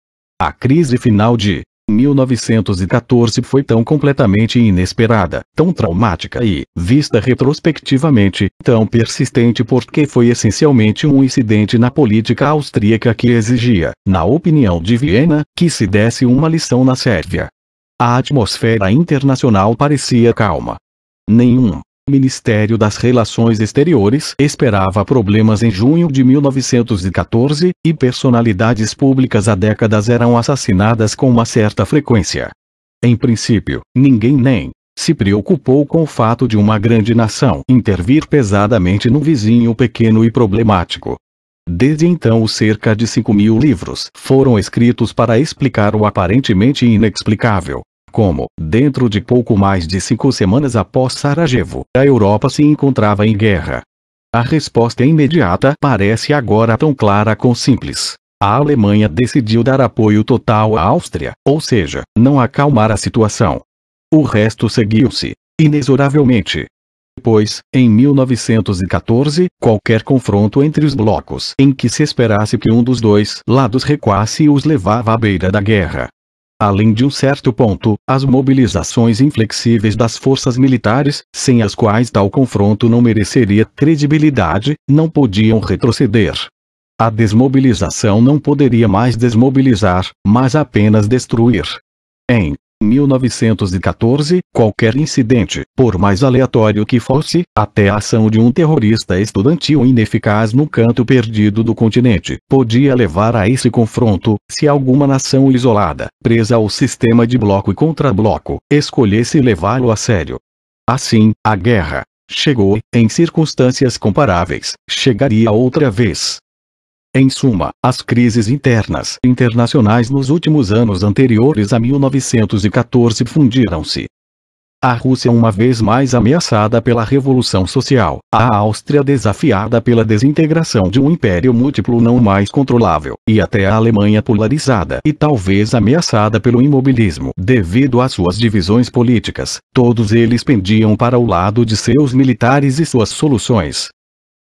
A crise final de 1914 foi tão completamente inesperada, tão traumática e, vista retrospectivamente, tão persistente porque foi essencialmente um incidente na política austríaca que exigia, na opinião de Viena, que se desse uma lição na Sérvia. A atmosfera internacional parecia calma. Nenhum Ministério das Relações Exteriores esperava problemas em junho de 1914, e personalidades públicas há décadas eram assassinadas com uma certa frequência. Em princípio, ninguém nem se preocupou com o fato de uma grande nação intervir pesadamente num vizinho pequeno e problemático. Desde então cerca de 5.000 livros foram escritos para explicar o aparentemente inexplicável. Como, dentro de pouco mais de 5 semanas após Sarajevo, a Europa se encontrava em guerra. A resposta imediata parece agora tão clara quão simples. A Alemanha decidiu dar apoio total à Áustria, ou seja, não acalmar a situação. O resto seguiu-se, inexoravelmente. Pois, em 1914, qualquer confronto entre os blocos em que se esperasse que um dos dois lados recuasse os levava à beira da guerra. Além de um certo ponto, as mobilizações inflexíveis das forças militares, sem as quais tal confronto não mereceria credibilidade, não podiam retroceder. A desmobilização não poderia mais desmobilizar, mas apenas destruir. Em 1914, qualquer incidente, por mais aleatório que fosse, até a ação de um terrorista estudantil ineficaz no canto perdido do continente, podia levar a esse confronto, se alguma nação isolada, presa ao sistema de bloco e contra-bloco, escolhesse levá-lo a sério. Assim, a guerra chegou, em circunstâncias comparáveis, chegaria outra vez. Em suma, as crises internas e internacionais nos últimos anos anteriores a 1914 fundiram-se. A Rússia uma vez mais ameaçada pela Revolução Social, a Áustria desafiada pela desintegração de um império múltiplo não mais controlável, e até a Alemanha polarizada e talvez ameaçada pelo imobilismo devido às suas divisões políticas, todos eles pendiam para o lado de seus militares e suas soluções.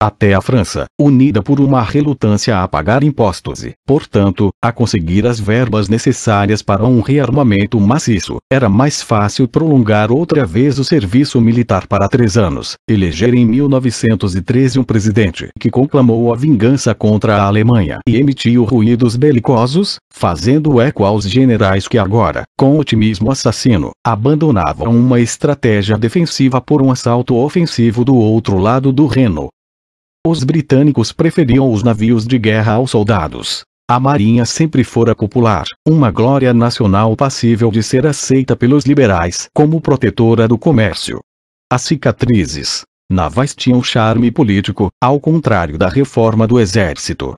Até a França, unida por uma relutância a pagar impostos e, portanto, a conseguir as verbas necessárias para um rearmamento maciço, era mais fácil prolongar outra vez o serviço militar para 3 anos, eleger em 1913 um presidente que conclamou a vingança contra a Alemanha e emitiu ruídos belicosos, fazendo eco aos generais que agora, com otimismo assassino, abandonavam uma estratégia defensiva por um assalto ofensivo do outro lado do Reno. Os britânicos preferiam os navios de guerra aos soldados. A marinha sempre fora popular, uma glória nacional passível de ser aceita pelos liberais como protetora do comércio. As cicatrizes navais tinham charme político, ao contrário da reforma do exército.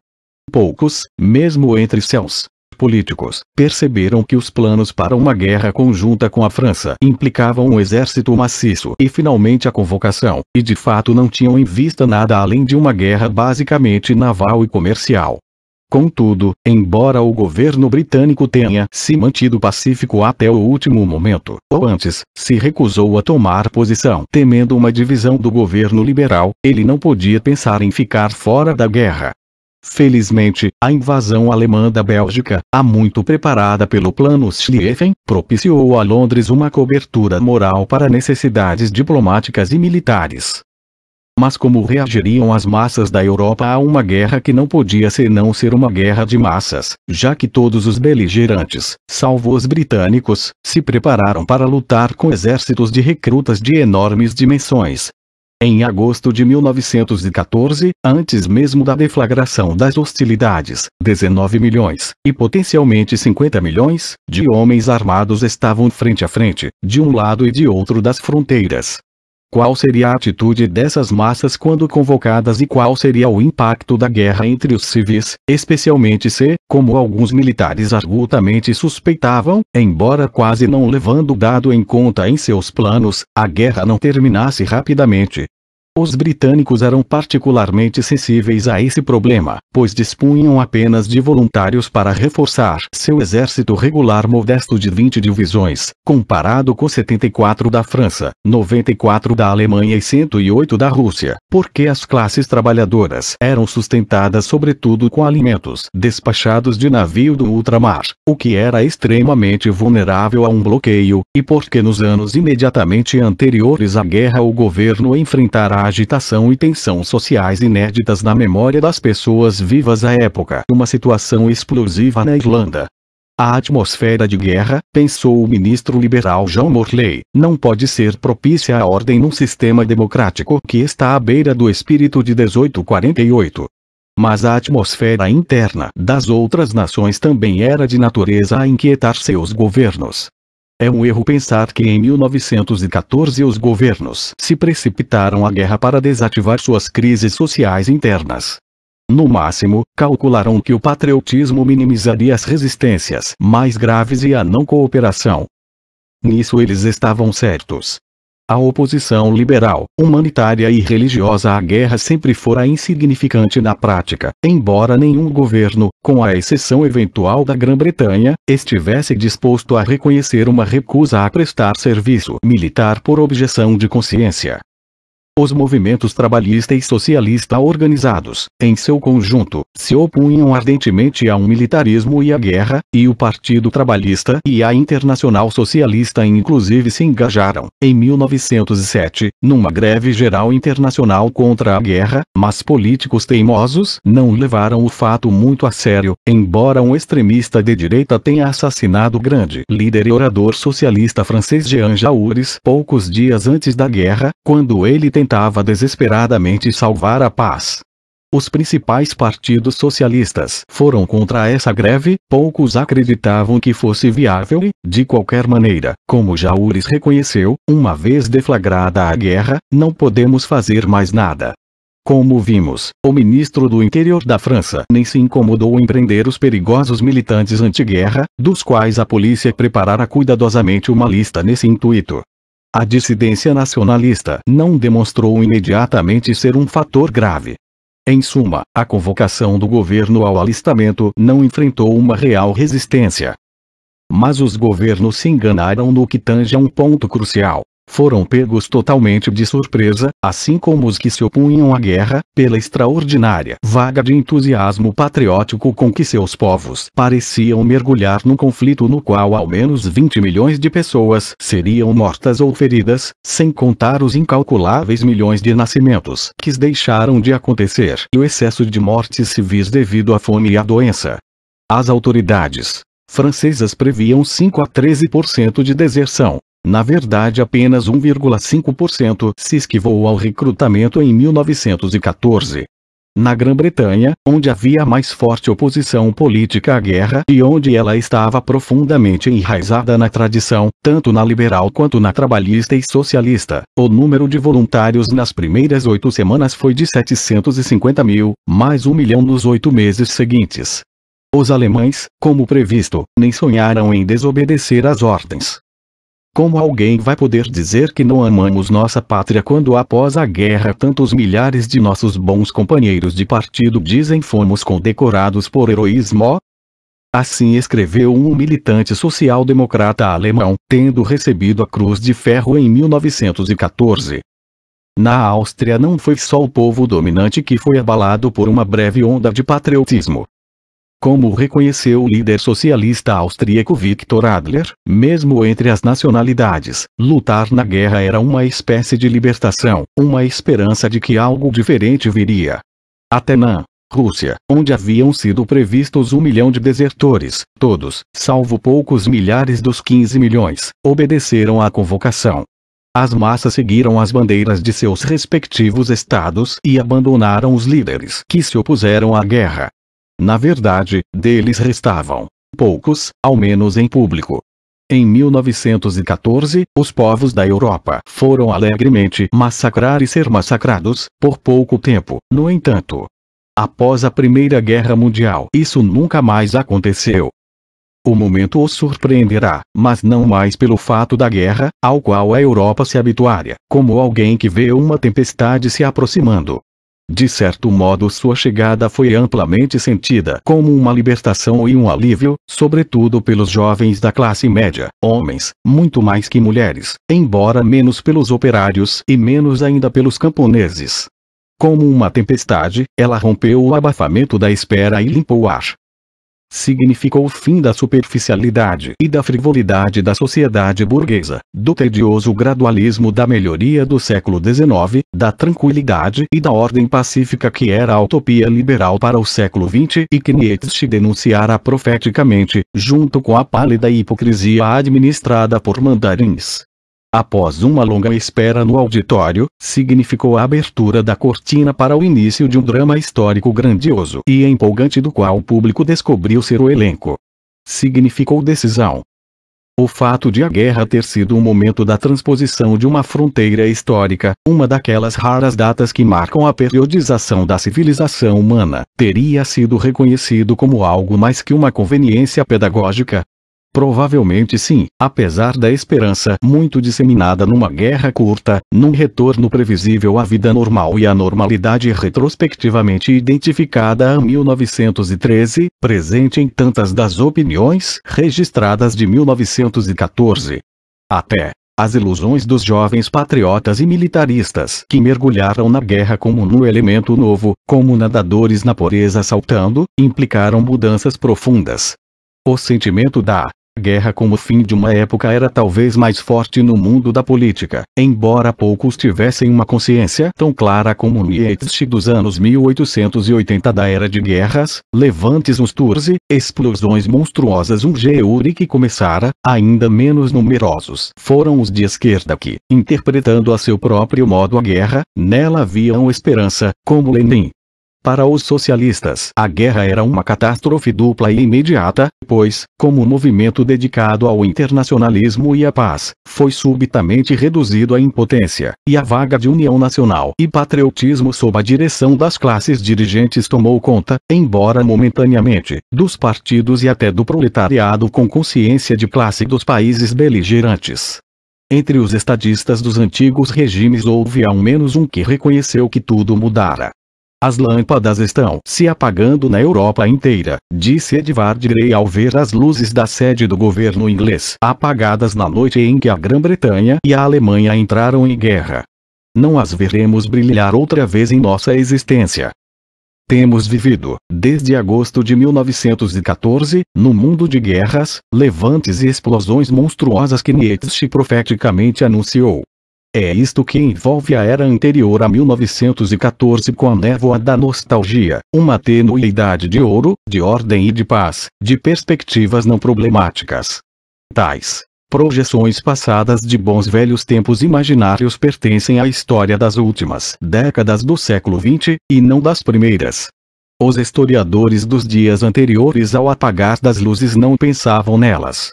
Poucos, mesmo entre seus políticos, perceberam que os planos para uma guerra conjunta com a França implicavam um exército maciço e finalmente a convocação, e de fato não tinham em vista nada além de uma guerra basicamente naval e comercial. Contudo, embora o governo britânico tenha se mantido pacífico até o último momento, ou antes, se recusou a tomar posição temendo uma divisão do governo liberal, ele não podia pensar em ficar fora da guerra. Felizmente, a invasão alemã da Bélgica, há muito preparada pelo Plano Schlieffen, propiciou a Londres uma cobertura moral para necessidades diplomáticas e militares. Mas como reagiriam as massas da Europa a uma guerra que não podia senão ser uma guerra de massas, já que todos os beligerantes, salvo os britânicos, se prepararam para lutar com exércitos de recrutas de enormes dimensões? Em agosto de 1914, antes mesmo da deflagração das hostilidades, 19 milhões, e potencialmente 50 milhões, de homens armados estavam frente a frente, de um lado e de outro das fronteiras. Qual seria a atitude dessas massas quando convocadas e qual seria o impacto da guerra entre os civis, especialmente se, como alguns militares argutamente suspeitavam, embora quase não levando dado em conta em seus planos, a guerra não terminasse rapidamente? Os britânicos eram particularmente sensíveis a esse problema, pois dispunham apenas de voluntários para reforçar seu exército regular modesto de 20 divisões, comparado com 74 da França, 94 da Alemanha e 108 da Rússia, porque as classes trabalhadoras eram sustentadas sobretudo com alimentos despachados de navio do ultramar, o que era extremamente vulnerável a um bloqueio, e porque nos anos imediatamente anteriores à guerra o governo enfrentara agitação e tensão sociais inéditas na memória das pessoas vivas à época. Uma situação explosiva na Irlanda. A atmosfera de guerra, pensou o ministro liberal John Morley, não pode ser propícia à ordem num sistema democrático que está à beira do espírito de 1848. Mas a atmosfera interna das outras nações também era de natureza a inquietar seus governos. É um erro pensar que em 1914 os governos se precipitaram à guerra para desativar suas crises sociais internas. No máximo, calcularam que o patriotismo minimizaria as resistências mais graves e a não cooperação. Nisso eles estavam certos. A oposição liberal, humanitária e religiosa à guerra sempre fora insignificante na prática, embora nenhum governo, com a exceção eventual da Grã-Bretanha, estivesse disposto a reconhecer uma recusa a prestar serviço militar por objeção de consciência. Os movimentos trabalhista e socialista organizados, em seu conjunto, se opunham ardentemente a um militarismo e à guerra, e o Partido Trabalhista e a Internacional Socialista inclusive se engajaram, em 1907, numa greve geral internacional contra a guerra, mas políticos teimosos não levaram o fato muito a sério, embora um extremista de direita tenha assassinado o grande líder e orador socialista francês Jean Jaurès poucos dias antes da guerra, quando ele tentava desesperadamente salvar a paz. Os principais partidos socialistas foram contra essa greve, poucos acreditavam que fosse viável e, de qualquer maneira, como Jaurès reconheceu, uma vez deflagrada a guerra, não podemos fazer mais nada. Como vimos, o ministro do Interior da França nem se incomodou em prender os perigosos militantes anti-guerra, dos quais a polícia preparara cuidadosamente uma lista nesse intuito. A dissidência nacionalista não demonstrou imediatamente ser um fator grave. Em suma, a convocação do governo ao alistamento não enfrentou uma real resistência. Mas os governos se enganaram no que tange a um ponto crucial. Foram pegos totalmente de surpresa, assim como os que se opunham à guerra, pela extraordinária vaga de entusiasmo patriótico com que seus povos pareciam mergulhar num conflito no qual ao menos 20 milhões de pessoas seriam mortas ou feridas, sem contar os incalculáveis milhões de nascimentos que deixaram de acontecer e o excesso de mortes civis devido à fome e à doença. As autoridades francesas previam 5 a 13% de deserção. Na verdade, apenas 1,5% se esquivou ao recrutamento em 1914. Na Grã-Bretanha, onde havia mais forte oposição política à guerra e onde ela estava profundamente enraizada na tradição, tanto na liberal quanto na trabalhista e socialista, o número de voluntários nas primeiras 8 semanas foi de 750 mil, mais 1 milhão nos 8 meses seguintes. Os alemães, como previsto, nem sonharam em desobedecer às ordens. Como alguém vai poder dizer que não amamos nossa pátria quando após a guerra tantos milhares de nossos bons companheiros de partido dizem fomos condecorados por heroísmo? Assim escreveu um militante social-democrata alemão, tendo recebido a Cruz de Ferro em 1914. Na Áustria não foi só o povo dominante que foi abalado por uma breve onda de patriotismo. Como reconheceu o líder socialista austríaco Viktor Adler, mesmo entre as nacionalidades, lutar na guerra era uma espécie de libertação, uma esperança de que algo diferente viria. Até na Rússia, onde haviam sido previstos 1 milhão de desertores, todos, salvo poucos milhares dos 15 milhões, obedeceram à convocação. As massas seguiram as bandeiras de seus respectivos estados e abandonaram os líderes que se opuseram à guerra. Na verdade, deles restavam poucos, ao menos em público. Em 1914, os povos da Europa foram alegremente massacrar e ser massacrados, por pouco tempo, no entanto. Após a Primeira Guerra Mundial, isso nunca mais aconteceu. O momento os surpreenderá, mas não mais pelo fato da guerra, ao qual a Europa se habituaria, como alguém que vê uma tempestade se aproximando. De certo modo sua chegada foi amplamente sentida como uma libertação e um alívio, sobretudo pelos jovens da classe média, homens, muito mais que mulheres, embora menos pelos operários e menos ainda pelos camponeses. Como uma tempestade, ela rompeu o abafamento da espera e limpou o ar. Significou o fim da superficialidade e da frivolidade da sociedade burguesa, do tedioso gradualismo da melhoria do século XIX, da tranquilidade e da ordem pacífica que era a utopia liberal para o século XX e que Nietzsche denunciara profeticamente, junto com a pálida hipocrisia administrada por mandarins. Após uma longa espera no auditório, significou a abertura da cortina para o início de um drama histórico grandioso e empolgante do qual o público descobriu ser o elenco. Significou decisão. O fato de a guerra ter sido um momento da transposição de uma fronteira histórica, uma daquelas raras datas que marcam a periodização da civilização humana, teria sido reconhecido como algo mais que uma conveniência pedagógica? Provavelmente sim, apesar da esperança muito disseminada numa guerra curta, num retorno previsível à vida normal e à normalidade retrospectivamente identificada a 1913, presente em tantas das opiniões registradas de 1914. Até as ilusões dos jovens patriotas e militaristas que mergulharam na guerra como no elemento novo, como nadadores na pureza saltando, implicaram mudanças profundas. O sentimento da guerra como fim de uma época era talvez mais forte no mundo da política, embora poucos tivessem uma consciência tão clara como Nietzsche dos anos 1880 da era de guerras, levantes nos Sturze, explosões monstruosas Geuri que começara, ainda menos numerosos foram os de esquerda que, interpretando a seu próprio modo a guerra, nela viam esperança, como Lenin. Para os socialistas, a guerra era uma catástrofe dupla e imediata, pois, como movimento dedicado ao internacionalismo e à paz, foi subitamente reduzido à impotência, e a vaga de união nacional e patriotismo sob a direção das classes dirigentes tomou conta, embora momentaneamente, dos partidos e até do proletariado com consciência de classe dos países beligerantes. Entre os estadistas dos antigos regimes houve ao menos um que reconheceu que tudo mudara. As lâmpadas estão se apagando na Europa inteira, disse Edvard Grey ao ver as luzes da sede do governo inglês apagadas na noite em que a Grã-Bretanha e a Alemanha entraram em guerra. Não as veremos brilhar outra vez em nossa existência. Temos vivido, desde agosto de 1914, no mundo de guerras, levantes e explosões monstruosas que Nietzsche profeticamente anunciou. É isto que envolve a era anterior a 1914 com a névoa da nostalgia, uma tênue idade de ouro, de ordem e de paz, de perspectivas não problemáticas. Tais projeções passadas de bons velhos tempos imaginários pertencem à história das últimas décadas do século XX, e não das primeiras. Os historiadores dos dias anteriores ao apagar das luzes não pensavam nelas.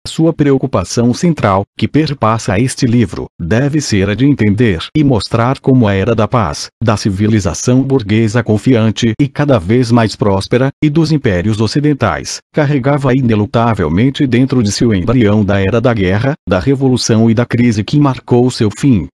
Sua preocupação central, que perpassa este livro, deve ser a de entender e mostrar como a era da paz, da civilização burguesa confiante e cada vez mais próspera, e dos impérios ocidentais, carregava inelutavelmente dentro de si o embrião da era da guerra, da revolução e da crise que marcou seu fim.